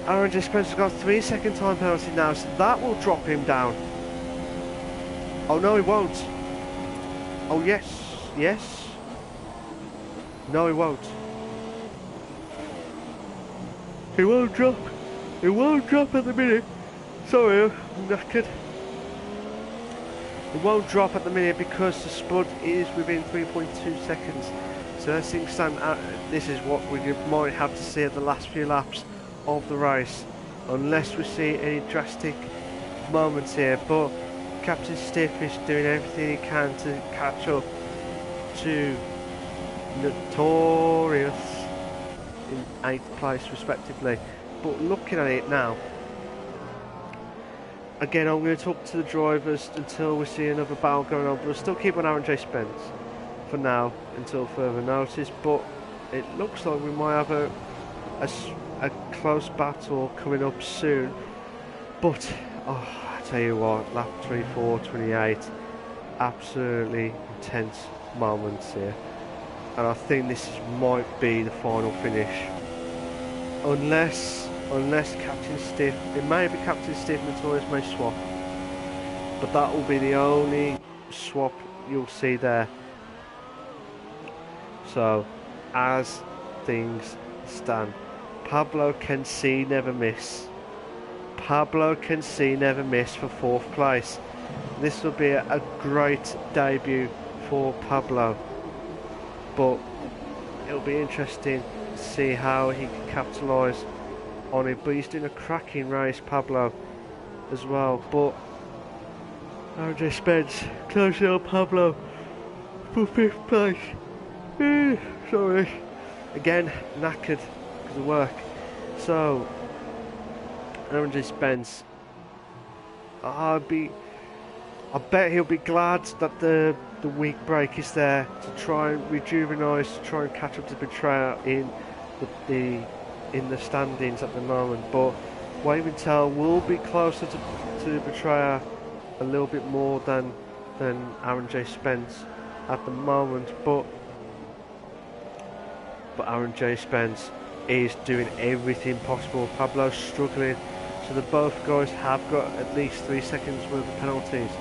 Aaron J. Spence has got a 3-second time penalty now, so that will drop him down. Oh no, he won't. Oh yes, yes. No, he won't. He won't drop. It won't drop at the minute. Sorry, I'm knackered. It won't drop at the minute because the spud is within 3.2 seconds. So as things stand, this is what we might have to see at the last few laps of the race, unless we see any drastic moments here. But Captain Stiff is doing everything he can to catch up to Notorious in 8th place respectively. But looking at it now, again, I'm going to talk to the drivers until we see another battle going on, but we'll still keep on Aaron J. Spence for now until further notice. But it looks like we might have a close battle coming up soon. But oh, I tell you what, lap 24, 28, absolutely intense moments here, and I think this might be the final finish, unless Captain Stiff, it may be Captain Stiff and Notorious may swap, but that will be the only swap you'll see there. So as things stand, Pablo can see never miss. Pablo can see never miss for 4th place. This will be a great debut for Pablo, but it'll be interesting to see how he can capitalise on it. But he's doing a cracking race, Pablo, as well. But Aaron J. Spence closing on Pablo for 5th place. Sorry, again knackered because of work. So Aaron J. Spence, I bet he'll be glad that the week break is there to try and rejuvenise, to try and catch up to Betrayer in the standings at the moment. But Waving Tail will be closer to Betrayer a little bit more than Aaron J. Spence at the moment. But Aaron J. Spence is doing everything possible. Pablo's struggling, so the both guys have got at least 3 seconds worth of penalties.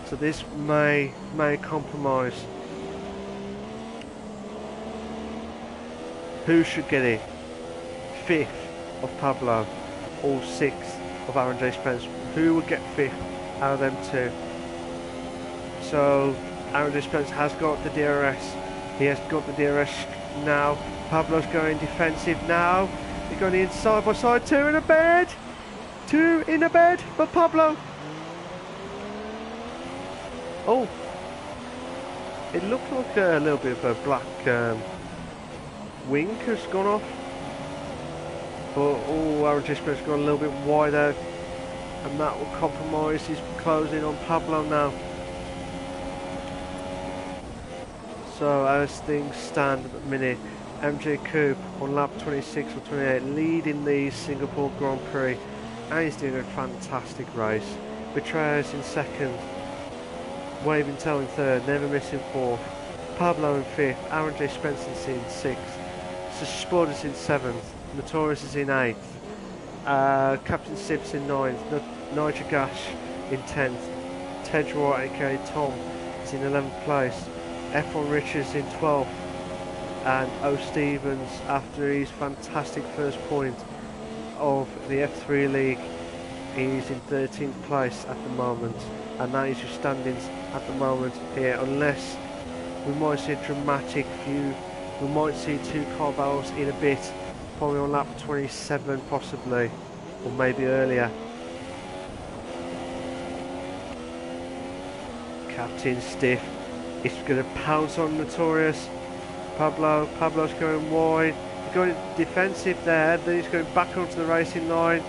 So this may compromise. Who should get it? 5th of Pablo or 6th of Aaron J. Spence? Who would get 5th out of them two? So Aaron J. Spence has got the DRS. He has got the DRS now. Pablo's going defensive now. They're going in side by side. 2 in a bed. 2 in a bed for Pablo. Oh, it looked like a little bit of a black wing has gone off. But oh, Aaron J. Spence has gone a little bit wider, and that will compromise his closing on Pablo now. So as things stand at the minute, MJ Coupe on lap 26 or 28 leading the Singapore Grand Prix, and he's doing a fantastic race. Betrayers in 2nd, Waving Tail in 3rd, Never Missing 4th, Pablo in 5th, Aaron J. Spence in 6th, Spud is in 7th, Notorious is in 8th, Captain Sips in 9th, Nigel Gash in 10th, Tej Wright aka Tom is in 11th place, F1 Richards in 12th, and O Stevens, after his fantastic first point of the F3 League, he's in 13th place at the moment. And that is your standings at the moment here, unless we might see a dramatic view. We might see 2 car battles in a bit, probably on lap 27 possibly, or maybe earlier. Captain Stiff is going to pounce on Notorious. Pablo's going wide. He's going defensive there, then he's going back onto the racing line.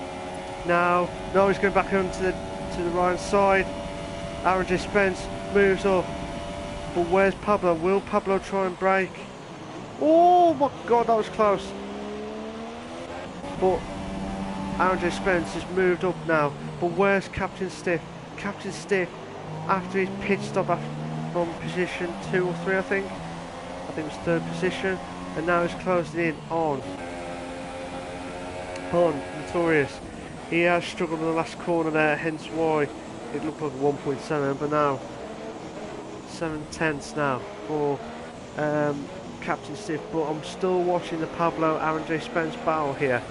No, he's going back onto the right side. Aaron J. Spence moves up. But where's Pablo? Will Pablo try and break? Oh my god, that was close. But Andre Spence has moved up now. But where's Captain Stiff? Captain Stiff, after his pit stop from position 2 or 3, I think it was 3rd position, and now he's closing in on Notorious. He has struggled in the last corner there, hence why it looked like 1.7, but now 7/10 now for Captain Stiff. But I'm still watching the Pablo J Spence battle here,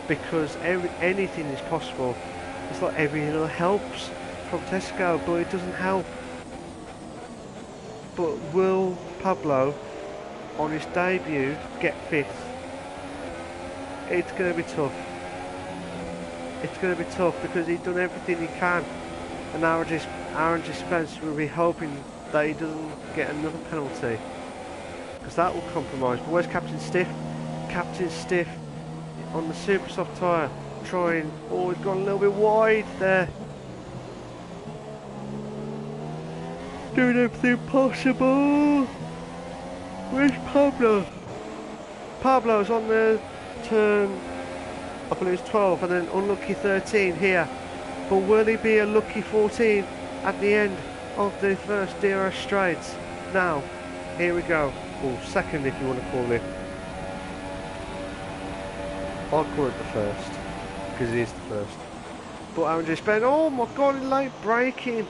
because anything is possible. It's like everything helps from Tesco, but it doesn't help. But will Pablo on his debut get 5th? It's going to be tough. It's going to be tough because he's done everything he can, and Aaron J Spence will be hoping that he doesn't get another penalty, because that will compromise. But where's Captain Stiff? Captain Stiff on the super soft tyre, trying. Oh, he's gone a little bit wide there. Doing everything possible. Where's Pablo? Pablo's on the turn, I believe it's 12, and then unlucky 13 here. But will he be a lucky 14 at the end of the first DRS straights? Now, here we go. Or second, if you want to call it. I'll call it the first, because he is the first. But Aaron J Spence, oh my god, late braking.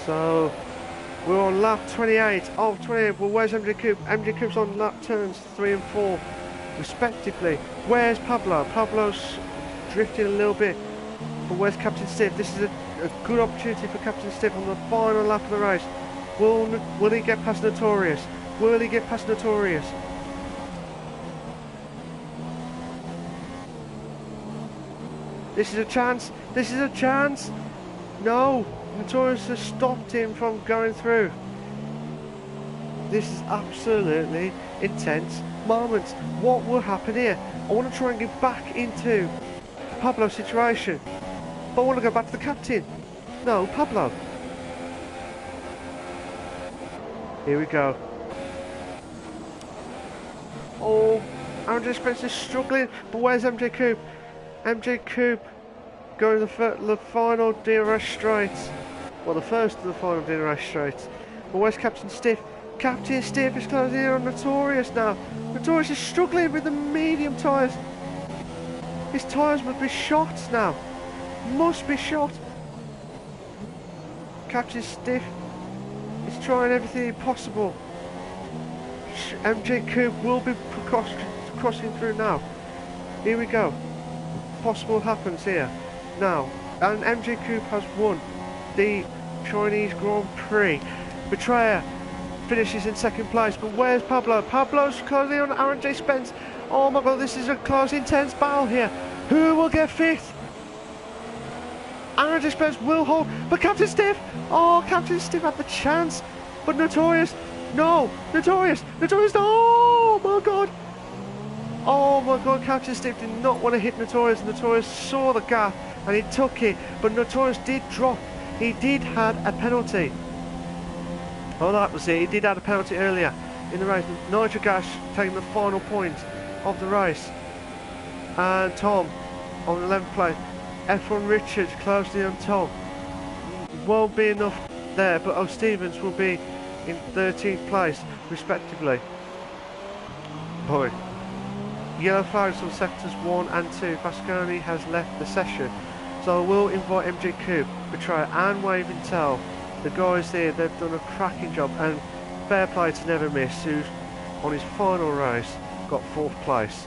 So we're on lap 28 of 28. Well, where's MJ Coupe? MJ Coupe's on lap turns 3 and 4 respectively. Where's Pablo? Pablo's drifting a little bit. But where's Captain Stiff? This is a good opportunity for Captain Stiff on the final lap of the race. Will he get past Notorious? Will he get past Notorious? This is a chance. This is a chance. No. Notorious has stopped him from going through. This is absolutely intense moments. What will happen here? I want to try and get back into Pablo's situation, but I want to go back to the captain. No, Pablo. Here we go. Oh, MJ Spence is struggling, but where's MJ Coupe? MJ Coupe going the final DRS straights. Well, the first of the final DRS straights. But where's Captain Stiff? Captain Stiff is closing in on Notorious now. Notorious is struggling with the medium tyres. His tyres must be shot now. Must be shot. Captain Stiff is trying everything possible. MJ Coupe will be crossing through now. Here we go. Possible happens here. Now, and MJ Coupe has won the Chinese Grand Prix. Betrayer finishes in 2nd place, but where's Pablo? Pablo's closing on Aaron J Spence. Oh my god, this is a close, intense battle here. Who will get 5th? Aaron J Spence will hold, but Captain Stiff! Oh, Captain Stiff had the chance, but Notorious, no! Notorious, no! Oh my god! Oh my god, Captain Stiff did not want to hit Notorious. Notorious saw the gap and he took it, but Notorious did drop. He did had a penalty. Oh, that was it. He did have a penalty earlier in the race. Nigel Gash taking the final point of the race. And Tom on 11th place. F1 Richards closely on Tom. Won't be enough there, but O'Stevens will be in 13th place respectively. Boy. Yellow flags on sectors 1 and 2. Pascani has left the session. So I will invite MJ Coupe, Betrayer and Wave and Tell. The guys there, they've done a cracking job, and fair play to Never Miss, who's on his final race got 4th place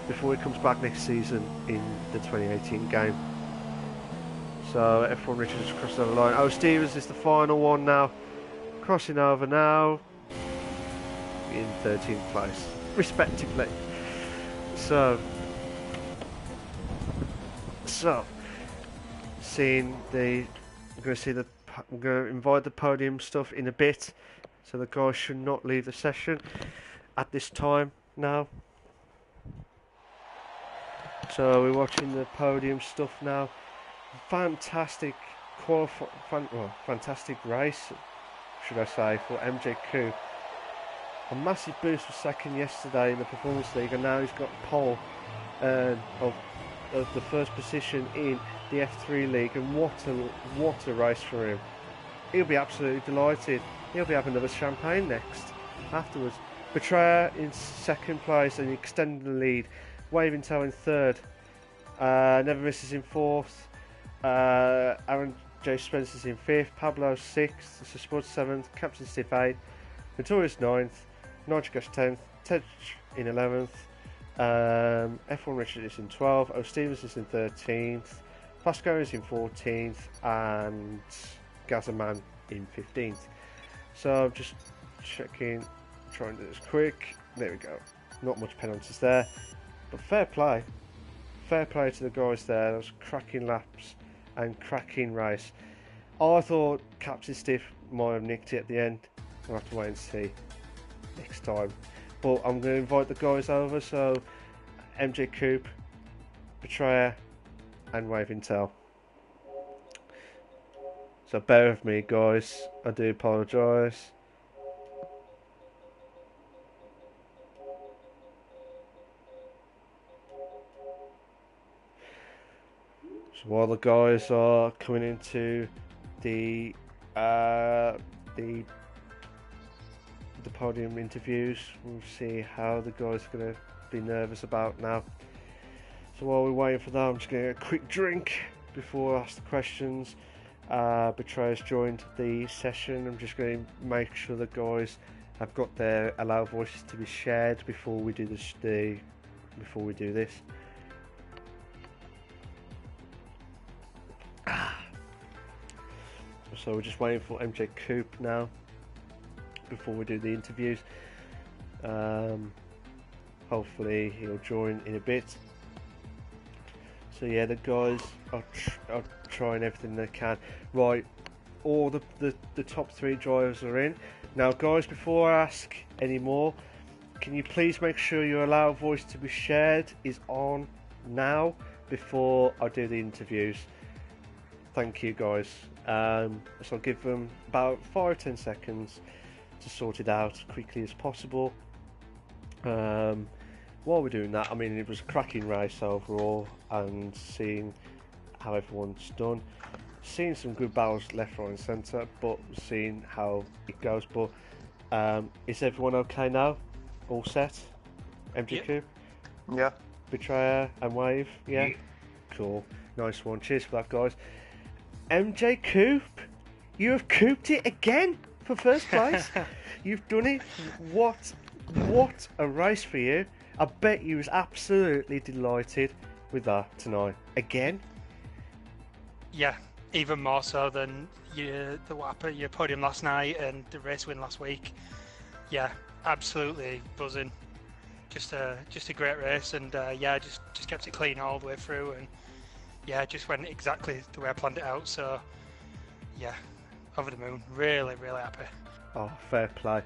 before he comes back next season in the 2018 game. So F1 Richards has crossed over the line. Oh, Stevens is the final one now, crossing over now in 13th place respectively. So seeing the, we're going to invite the podium stuff in a bit, so the guys should not leave the session at this time now. So we're watching the podium stuff now. Fantastic fantastic race, should I say, for MJ Coupe. A massive boost for second yesterday in the Performance League, and now he's got pole of the first position in the F3 League, and what a race for him. He'll be absolutely delighted. He'll be having another champagne next afterwards. Betrayer in second place and extending the lead. Waving Tail in third. Never Misses in fourth. Aaron J. Spencer's in fifth. Pablo sixth. Spud seventh. Captain Stiff eighth. Notorious ninth. Nitrogas 10th. Tej in 11th. F1 Richard is in 12th. O. Stevens is in 13th. Pasco is in 14th. And Gazerman in 15th. So I'm just checking, trying to do this quick. There we go. Not much penalties there. But fair play. Fair play to the guys there. Those cracking laps and cracking race. I thought Captain Stiff might have nicked it at the end. We'll have to wait and see next time. But I'm going to invite the guys over. So MJ Coupe, Betrayer and Waving Tail. So bear with me, guys. I do apologise. So while the guys are coming into the podium interviews, we'll see how the guys are going to be nervous about now. So while we're waiting for that, I'm just going to get a quick drink before I ask the questions. Betrayer's joined the session. I'm just going to make sure the guys have got their allow voices to be shared before we do this. Before we do this. So we're just waiting for MJ Coupe now before we do the interviews. Hopefully he'll join in a bit. So yeah, the guys are trying everything they can. Right, all the top three drivers are in. Now guys, before I ask any more, can you please make sure your allow voice to be shared is on now before I do the interviews. Thank you guys. So I'll give them about 5-10 seconds to sort it out as quickly as possible. While we're doing that, I mean, it was a cracking race overall, and seeing how everyone's done, seeing some good battles left, right and centre, but seeing how it goes. But is everyone okay now? All set? MGQ? Yeah. Betrayer and Wave? Yeah? Cool. Nice one. Cheers for that, guys. MJ Coupe, you have cooped it again for first place. You've done it. What a race for you. I bet you was absolutely delighted with that tonight. Again? Yeah, even more so than your podium last night and the race win last week. Yeah, absolutely buzzing. Just a great race, and yeah, just kept it clean all the way through, and yeah, just went exactly the way I planned it out. So yeah, over the moon. Really, really happy. Oh, fair play.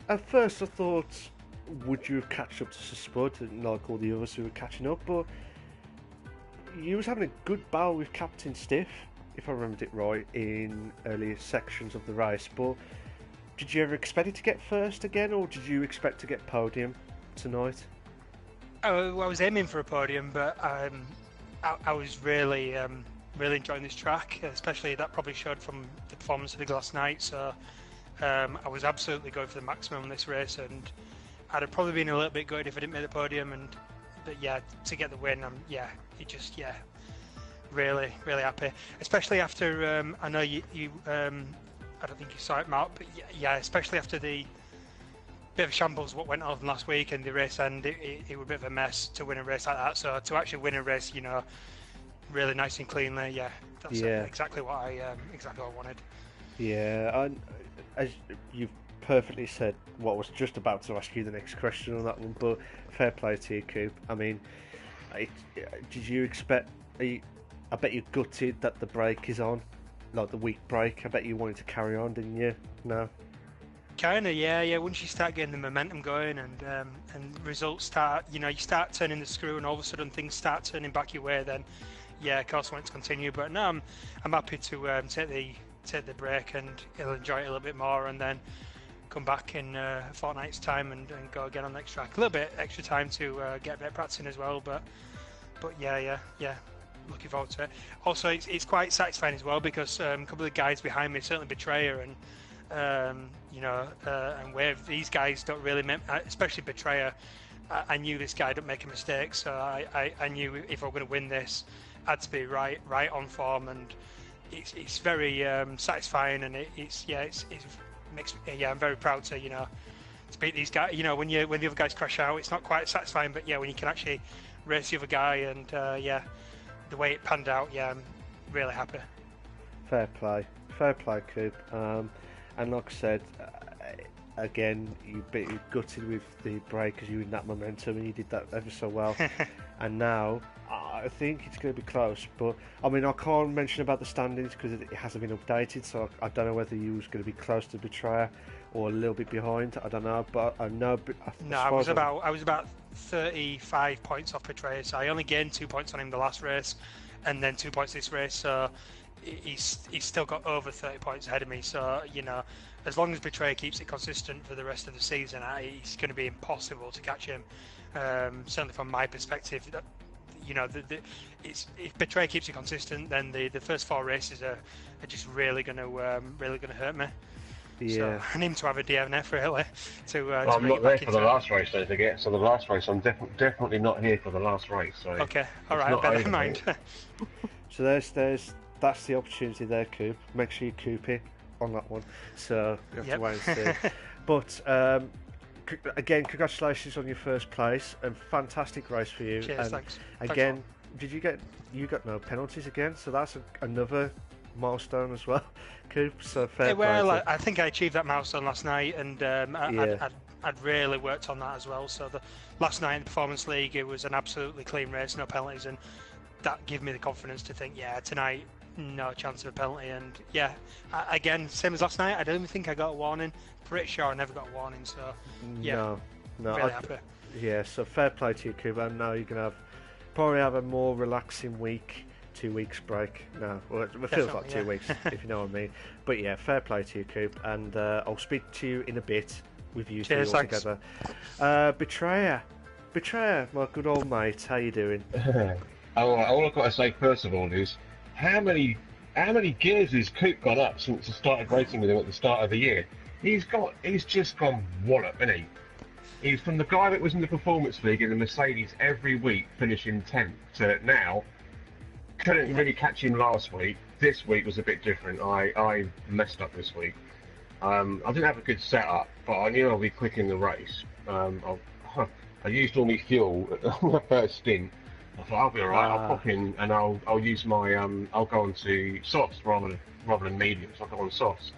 At first I thought, would you have catch up to Spud like all the others who were catching up? But you was having a good battle with Captain Stiff, if I remembered it right, in earlier sections of the race. But did you ever expect it to get first again, or did you expect to get podium tonight? I was aiming for a podium, but I was really enjoying this track, especially that probably showed from the performance of the last night. So I was absolutely going for the maximum in this race, and I'd have probably been a little bit gutted if I didn't make the podium. But yeah, to get the win, really happy. Especially after I know you I don't think you saw it, Mark, but yeah, especially after the bit of a shambles what went on last week and the race end, it was a bit of a mess to win a race like that. So to actually win a race, really nice and cleanly, yeah, that's exactly what I wanted. Yeah, as you've perfectly said what I was just about to ask you the next question on that one, but fair play to you, Coop. I mean, did you expect? I bet you're gutted that the break is on, like the week break. I bet you wanted to carry on, didn't you? No. Kinda, yeah. Once you start getting the momentum going and results start, you start turning the screw, and all of a sudden things start turning back your way. Then, yeah, of course I want it to continue. But no, I'm happy to take the break and he'll enjoy it a little bit more, and then come back in a fortnight's time and go again on the next track. A little bit extra time to get a bit of practice in as well, but yeah, looking forward to it. Also, it's quite satisfying as well because a couple of the guys behind me, certainly Betrayer and and Wave, these guys don't really make, especially Betrayer. I knew this guy don't make a mistake, so I knew if I were going to win this, I had to be right on form, and it's very satisfying, and I'm very proud to to beat these guys. When the other guys crash out, it's not quite satisfying, but when you can actually race the other guy, and the way it panned out, I'm really happy. Fair play, Coop. And like I said, again, you gutted with the break because you were in that momentum, and you did that ever so well. And now I think it's going to be close, but I mean, I can't mention about the standings because it hasn't been updated, so I don't know whether you was going to be close to Betrayer or a little bit behind. I don't know, but I know. No, I was about 35 points off Betrayer, so I only gained 2 points on him the last race, and then 2 points this race. So he's still got over 30 points ahead of me. So as long as Betrayer keeps it consistent for the rest of the season, it's going to be impossible to catch him. Certainly from my perspective. If Betrayer keeps it consistent, then the first 4 races are just really going to hurt me. Yeah. So I need him to have a DNF really to I'm not there for the last race, don't forget. So the last race, I'm definitely not here for the last race. So okay, all right, bear that in mind. So that's the opportunity there, Coop. Make sure you Coop it on that one. So you have to wait and see. But again, congratulations on your first place, and fantastic race for you. Cheers, and thanks. Again, you got no penalties again, so that's another milestone as well, Coop. So fair play. I think I achieved that milestone last night, and I'd really worked on that as well. So the last night in the Performance League, it was an absolutely clean race, no penalties, and that gave me the confidence to think, tonight no chance of a penalty. And again, same as last night, I don't even think I got a warning. Pretty sure I never got a warning, so no, really happy. Yeah, so fair play to you, Coop. I know you're gonna probably have a more relaxing week. 2 weeks break. No, well, it feels like 2 weeks, if you know what I mean. But yeah, fair play to you, Coop, and I'll speak to you in a bit with you two all together. Betrayer, my good old mate, how you doing? All I've got to say first of all is how many gears has Coop gone up since I started racing with him at the start of the year? He's just gone wallop, isn't he? He's from the guy that was in the Performance League in the Mercedes every week, finishing 10th, to now. Couldn't really catch him last week. This week was a bit different. I messed up this week. I didn't have a good setup, but I knew I'd be quick in the race. I used all my fuel on the first stint. I thought I'll be alright. I'll pop in and I'll use my I'll go on to softs rather than mediums. I'll go on softs,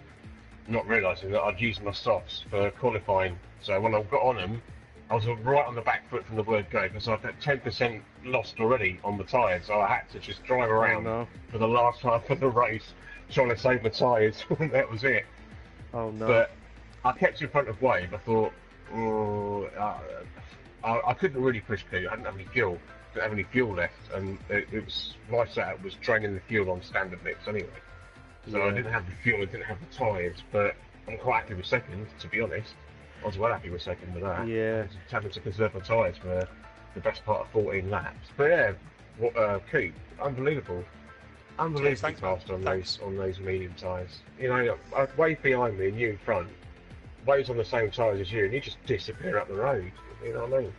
not realising that I'd use my softs for qualifying. So when I got on them, I was right on the back foot from the word go, because I've got 10% lost already on the tyres, so I had to just drive around for the last half of the race trying to save my tyres. That was it. Oh no. But I kept in front of Wave. I thought, I couldn't really push Coop. I didn't have any fuel. Didn't have any fuel left, and it was my setup was draining the fuel on standard mix anyway. So I didn't have the fuel, I didn't have the tyres, but I'm quite happy with second, to be honest. I was well happy with second with that. Yeah. Just having to conserve my tyres for the best part of 14 laps. But yeah, Coop, unbelievable. Unbelievably fast on those medium tyres. Wave behind me and you in front. Wave's on the same tyres as you, and you just disappear up the road. You know what I mean?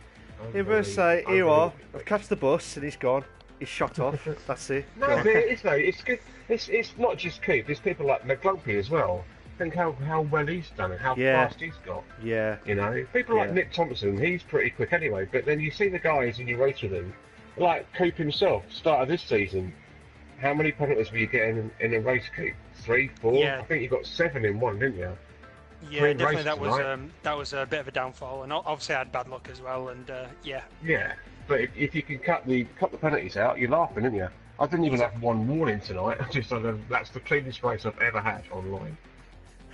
He will say, "Here you are. I've catch the bus," and he's gone. He's shot off. That's it. No, but it's good. It's not just Coop. It's people like McGlumpy as well. Think how well he's done and how fast he's got. Yeah. People like Nick Thompson, he's pretty quick anyway. But then you see the guys and you race with them, like Coop himself, start of this season. How many penalties were you getting in a race, Coop? 3, 4? Yeah. I think you got 7 in one, didn't you? Yeah, definitely. That was a bit of a downfall, and obviously I had bad luck as well. And Yeah, but if you can cut the penalties out, you're laughing, aren't you? I didn't even have one warning tonight. That's the cleanest race I've ever had online.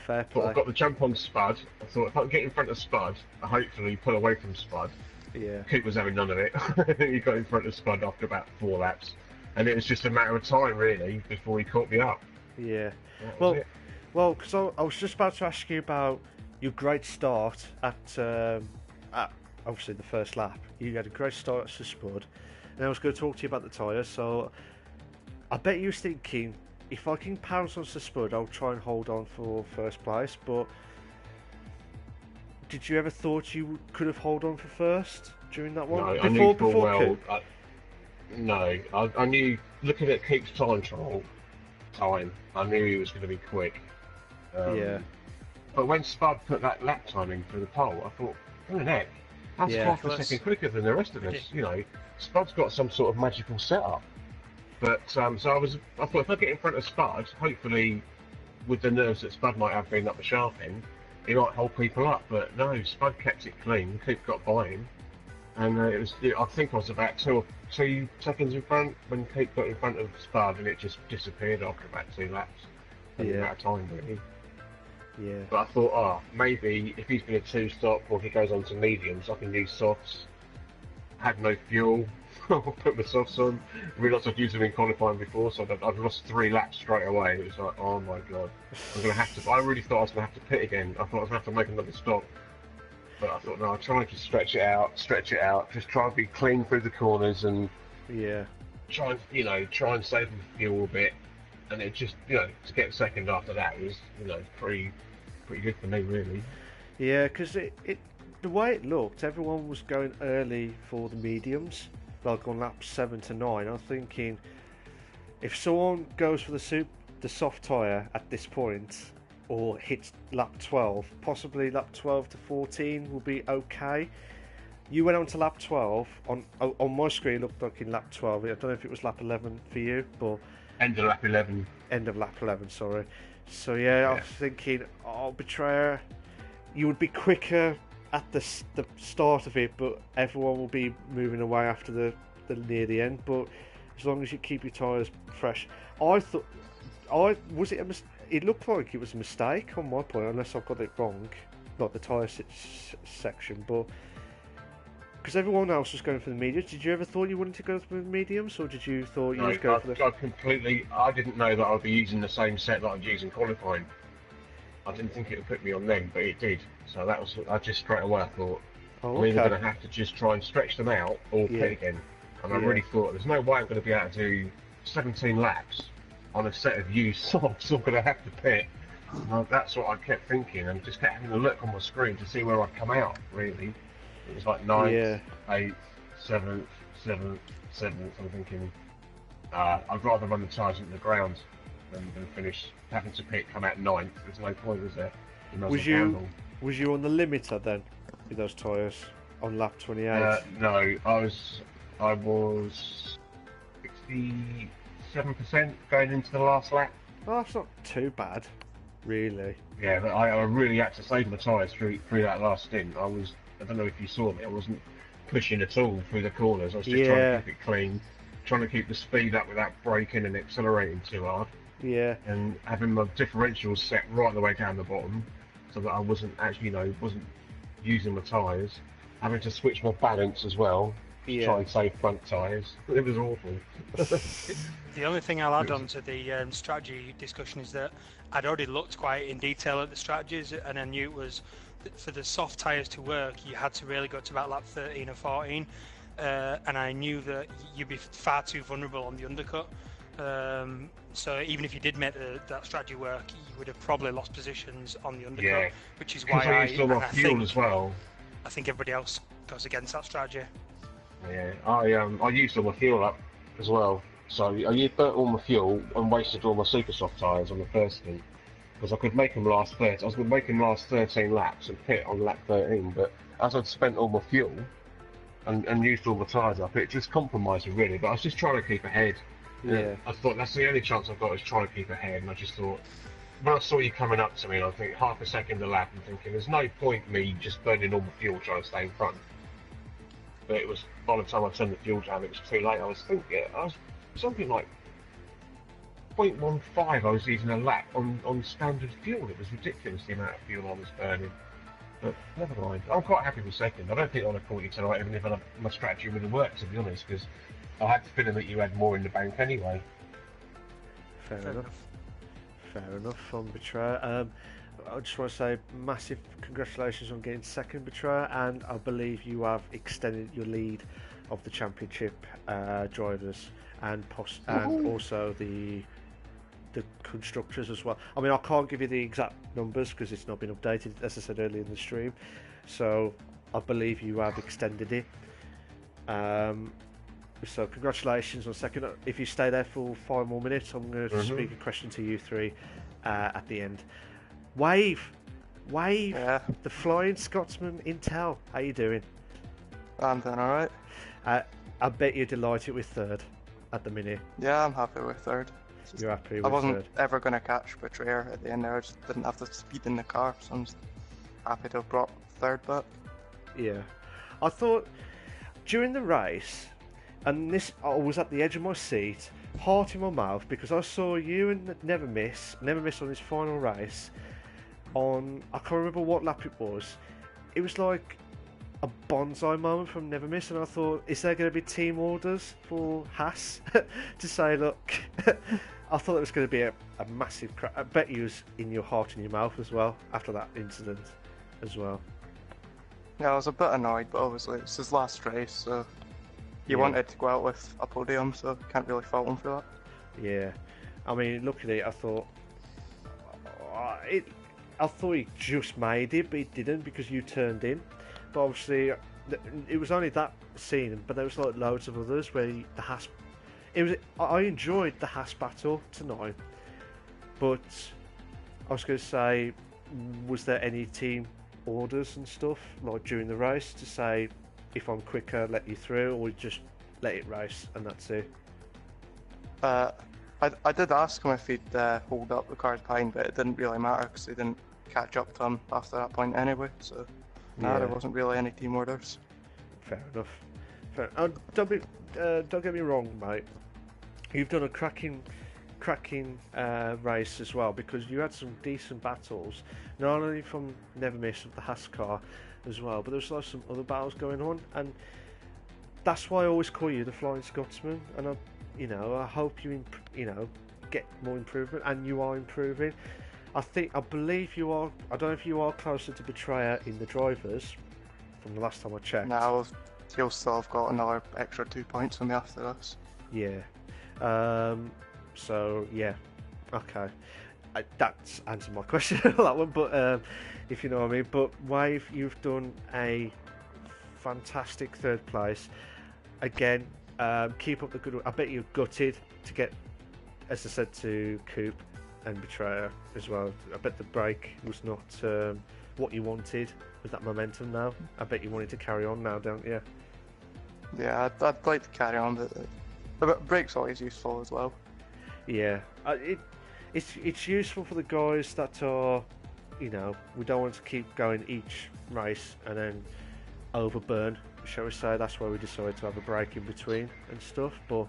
Fair play. But I've got the jump on Spud. I thought if I can get in front of Spud, I hopefully pull away from Spud. Yeah. Coop was having none of it. He got in front of Spud after about 4 laps. and it was just a matter of time really before he caught me up. Yeah. That was it. Well, because I was just about to ask you about your great start at obviously the first lap. You had a great start at Spud, and I was going to talk to you about the tyres. So I bet you was thinking, if I can pounce on Spud, I'll try and hold on for first place. But did you ever thought you could have held on for first during that one? No, before, I knew full before well. Coop? I knew, looking at Keith's time trial time, I knew he was going to be quick. Yeah. But when Spud put that lap time in for the pole, I thought, oh heck, that's Yeah, half a second quicker than the rest of us. You know, Spud's got some sort of magical setup. But so I thought if I get in front of Spud, hopefully, with the nerves that Spud might have been up the sharp end, he might hold people up. But no, Spud kept it clean. Coop got by him, and I think I was about 2 seconds in front when Coop got in front of Spud, and it just disappeared after about 2 laps. Yeah. About a time really. Yeah. But I thought, maybe if he's been a 2-stop or if he goes on to mediums, I can use softs. Had no fuel, put my softs on. Realised I'd used them in qualifying before, so I'd lost 3 laps straight away. It was like, oh my god, I'm gonna have to. I really thought I was gonna have to pit again. I thought I was gonna have to make another stop. But I thought, no, I'll try and just stretch it out, just try and be clean through the corners and try and save the fuel a bit. And it just, to get second after that was, pretty good for me, really. Yeah, because the way it looked, everyone was going early for the mediums, like on laps 7 to 9. I'm thinking, if someone goes for the soft tyre at this point, or hits lap 12, possibly lap 12 to 14 will be okay. You went on to lap 12, on my screen it looked like in lap 12, I don't know if it was lap 11 for you, but... End of lap 11. End of lap 11, sorry. So yeah, I was thinking, Betrayer, you would be quicker at the start of it, but everyone will be moving away after the near the end. But as long as you keep your tyres fresh, I thought, it looked like it was a mistake on my point, unless I've got it wrong, not the tyre section, but. Because everyone else was going for the mediums. Did you ever thought you wanted to go for the mediums, or did you thought you was going for the... I didn't know that I'd be using the same set that I'd use in qualifying. I didn't think it would put me on them, but it did. So I just straight away thought, I'm either going to have to just try and stretch them out, or pit again. And I really thought, there's no way I'm going to be able to do 17 laps on a set of used softs, so I'm going to have to pit. And that's what I kept thinking, and just kept having a look on my screen to see where I'd come out, really. It was like 9th, 8th, 7th, 7th, 7th. I'm thinking, I'd rather run the tyres into the ground than finish having to come out 9th. There's no point, is there? Was you on the limiter then with those tyres on lap 28? No, I was 67% going into the last lap. Well, that's not too bad, really. Yeah, but I really had to save my tyres through that last stint. I don't know if you saw me, I wasn't pushing at all through the corners. I was just trying to keep it clean, trying to keep the speed up without braking and accelerating too hard. Yeah. And having my differentials set right the way down the bottom, so that I wasn't actually, wasn't using my tyres. Having to switch my balance as well, to try and save front tyres. It was awful. The only thing I'll add on to the strategy discussion is that I'd already looked quite in detail at the strategies, and I knew it was for the soft tyres to work, you had to really go to about lap 13 or 14, and I knew that you'd be far too vulnerable on the undercut. So even if you did make that strategy work, you would have probably lost positions on the undercut, which is why I used all my fuel as well. I think everybody else goes against that strategy. Yeah, I used all my fuel up as well. So I burnt all my fuel and wasted all my super soft tyres on the first stint. Because I could make them last 30. I was going to make them last 13 laps and pit on lap 13, but as I'd spent all my fuel and used all my tyres up, it just compromised me really. But I was just trying to keep ahead. Yeah. I thought that's the only chance I've got is trying to keep ahead, and I just thought, when I saw you coming up to me, I think half a second a lap, I'm thinking there's no point me just burning all my fuel trying to stay in front. But it was, by the time I turned the fuel down, it was too late. I was something like 0.15 I was using a lap on standard fuel. It was ridiculous the amount of fuel I was burning. But never mind. I'm quite happy with second. I don't think I'd have caught you tonight, even if my strategy would have worked, to be honest, because I had the feeling that you had more in the bank anyway. Fair enough. Fair enough from Betrayer. I just want to say massive congratulations on getting second, Betrayer, and I believe you have extended your lead of the championship drivers and also the constructors as well. I mean, I can't give you the exact numbers because it's not been updated, as I said earlier in the stream. So I believe you have extended it. So congratulations on second. If you stay there for 5 more minutes, I'm going to speak a question to you three at the end. Wave, Yeah. the Flying Scotsman Intel. How you doing? I'm doing alright. I bet you're delighted with third at the minute. Yeah, I'm happy with third. You're happy with I wasn't third. ever going to catch Betrayer at the end there. I just didn't have the speed in the car, so I'm just happy to have brought third back. Yeah, I thought during the race, and this, I was at the edge of my seat, heart in my mouth, because I saw you and Never Miss on his final race. On, I can't remember what lap it was. It was like a bonsai moment from Never Miss, and I thought, is there going to be team orders for Haas to say, look? I thought it was going to be a massive crash. I bet you was in your heart and your mouth as well after that incident as well. Yeah, I was a bit annoyed, but obviously it's his last race, so he wanted to go out with a podium, so can't really fault him for that. Yeah, I mean, looking at it, I thought I thought he just made it, but he didn't because you turned in. But obviously, it was only that scene, but there was like loads of others where the Haas. I enjoyed the Haas battle tonight, but I was going to say, was there any team orders and stuff like during the race to say, if I'm quicker, let you through, or just let it race and that's it? I did ask him if he'd hold up the cars behind, but it didn't really matter because they didn't catch up to him after that point anyway. So there wasn't really any team orders. Fair enough. Don't get me wrong, mate. You've done a cracking race as well, because you had some decent battles, not only from Never Miss of the Haas car as well, but there was like some other battles going on, and that's why I always call you the Flying Scotsman. And I hope you get more improvement, and you are improving. I believe you are. I don't know if you are closer to Betrayer in the drivers from the last time I checked. No, he'll still have got another extra 2 points on me after this. Yeah. So yeah, okay. That's answered my question on that one. But if you know what I mean. But Wave, you've done a fantastic third place. Again, keep up the good work. I bet you're gutted to get, as I said to Coop and Betrayer as well. I bet the break was not what you wanted with that momentum now. I bet you wanted to carry on now, don't you? Yeah, I'd like to carry on, but the break's always useful as well. Yeah, it's useful for the guys that are, we don't want to keep going each race and then overburn, shall we say. That's why we decided to have a break in between and stuff. But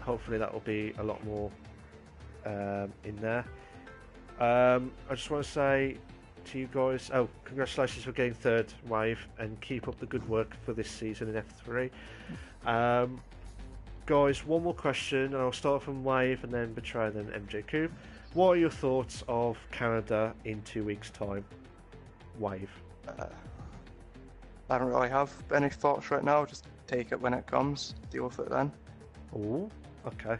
hopefully that will be a lot more in there. I just want to say to you guys, congratulations for getting third, Wave, and keep up the good work for this season in F3. Guys, one more question, and I'll start from Wave and then Betrayer, then MJ Coop. What are your thoughts of Canada in 2 weeks' time? Wave. I don't really have any thoughts right now, just take it when it comes, deal with it then. Oh, okay. Are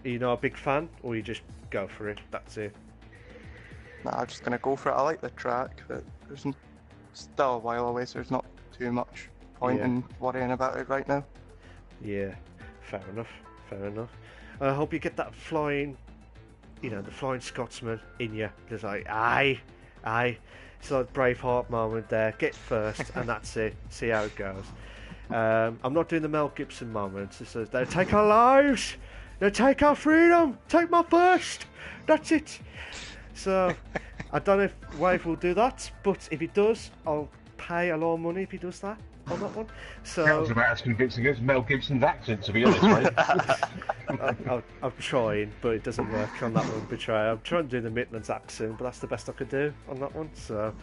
you not a big fan, or you just go for it? That's it. Nah, I'm just gonna go for it. I like the track, but there's still a while away, so there's not too much point in worrying about it right now. Yeah, fair enough. I hope you get that flying, the Flying Scotsman in you. There's like, aye. It's like Braveheart moment there. Get first, and that's it. See how it goes. I'm not doing the Mel Gibson moment. It says, they take our lives, they take our freedom, take my first. That's it. So, I don't know if Wave will do that, but if he does, I'll pay a lot of money if he does that on that one. So That was about as convincing as Mel Gibson's accent, to be honest, mate. I'm trying, but it doesn't work on that one, Betrayer. I'm trying to do the Midlands accent, but that's the best I could do on that one. So,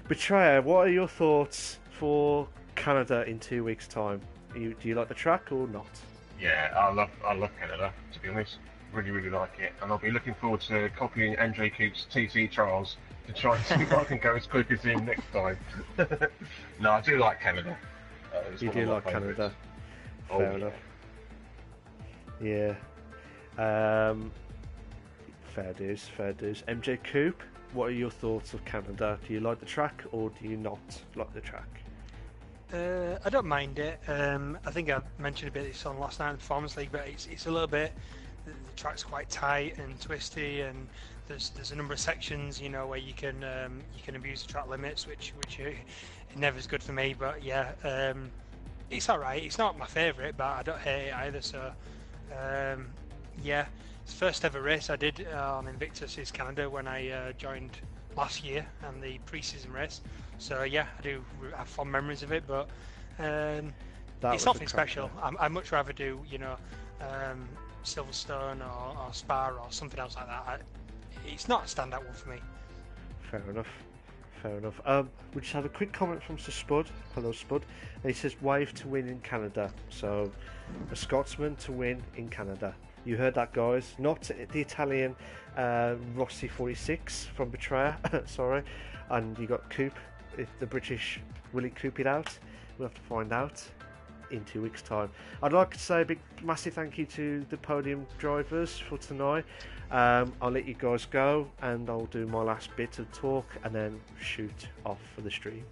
Betrayer, what are your thoughts for Canada in 2 weeks' time? Do you like the track or not? Yeah, I love Canada, to be honest. Really, really like it. And I'll be looking forward to copying Andre Coop's TC trials to try and see if I can go as quick as him next time. No, I do like Canada. It's You one do of my like favourites. Canada. Oh, Fair enough. Yeah. Fair dues, fair dues. MJ Coop, what are your thoughts of Canada? Do you like the track or do you not like the track? I don't mind it. I think I mentioned a bit of this on last night in the Performance League, but it's a little bit. The track's quite tight and twisty, and there's a number of sections, you know, where you can abuse the track limits, which never is good for me. But yeah, it's all right. It's not my favourite, but I don't hate it either. So yeah, it's the first ever race I did on Invictus is Canada when I joined last year and the pre-season race. So yeah, I do have fond memories of it, but it's nothing special. I'd much rather do, you know, Silverstone or Spa or something else like that. It's not a standout one for me. Fair enough. Fair enough. We just have a quick comment from Sir Spud. Hello, Spud. And he says, "Wave to win in Canada." So, a Scotsman to win in Canada. You heard that, guys. Not the Italian Rossi 46 from Betrayer. Sorry. And you got Coop. If the British will he Coop it out? We'll have to find out in 2 weeks' time. I'd like to say a big, massive thank you to the podium drivers for tonight. I'll let you guys go, and I'll do my last bit of talk, and then shoot off for the stream.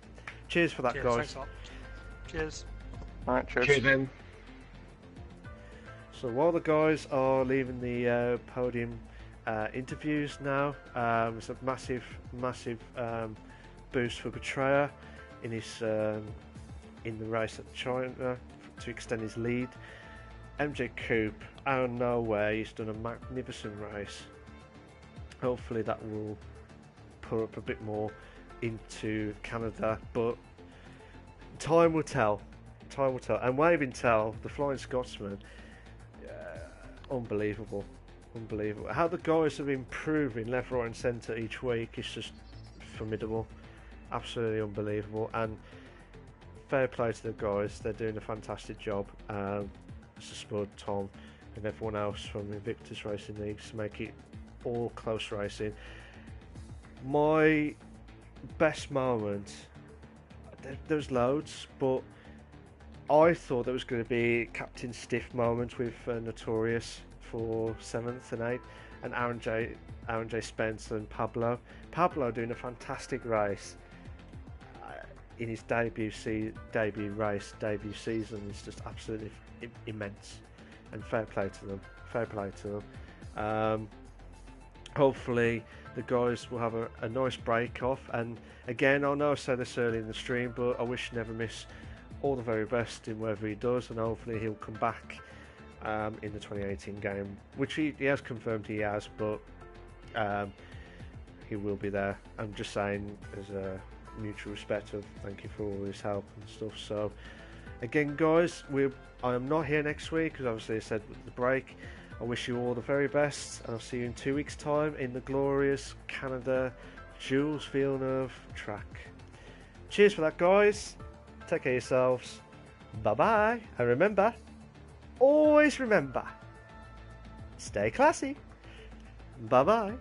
Cheers for that, guys. Thanks a lot. Cheers. All right, cheers. Cheers, then. So while the guys are leaving the podium interviews now, it's a massive boost for Betrayer in his in the race at China to extend his lead. MJ Coop, out of nowhere, he's done a magnificent race. Hopefully that will put up a bit more into Canada, but time will tell. Time will tell. And Waving Tell, the Flying Scotsman, unbelievable. Unbelievable. How the guys have improving left, right and centre each week is just formidable. Absolutely unbelievable. And fair play to the guys. They're doing a fantastic job. Mr. Spud, Tom and everyone else from Invictus Racing Leagues to make it all close racing. My best moment, there's loads, but I thought there was going to be Captain Stiff moment with Notorious for 7th and 8th, and Aaron J. Spencer and Pablo. Pablo doing a fantastic race in his debut season. Is just absolutely immense, and fair play to them. Hopefully the guys will have a nice break off, and again, I know I said this early in the stream, but I wish Never Miss all the very best in whatever he does, and hopefully he'll come back in the 2018 game, which he has confirmed he has, but he will be there. I'm just saying as a mutual respect of thank you for all his help and stuff. So again, guys, I am not here next week because obviously I said with the break. I wish you all the very best, and I'll see you in 2 weeks' time in the glorious Canada Jules Villeneuve track. Cheers for that, guys. Take care of yourselves. Bye bye. And remember, always remember, stay classy. Bye bye.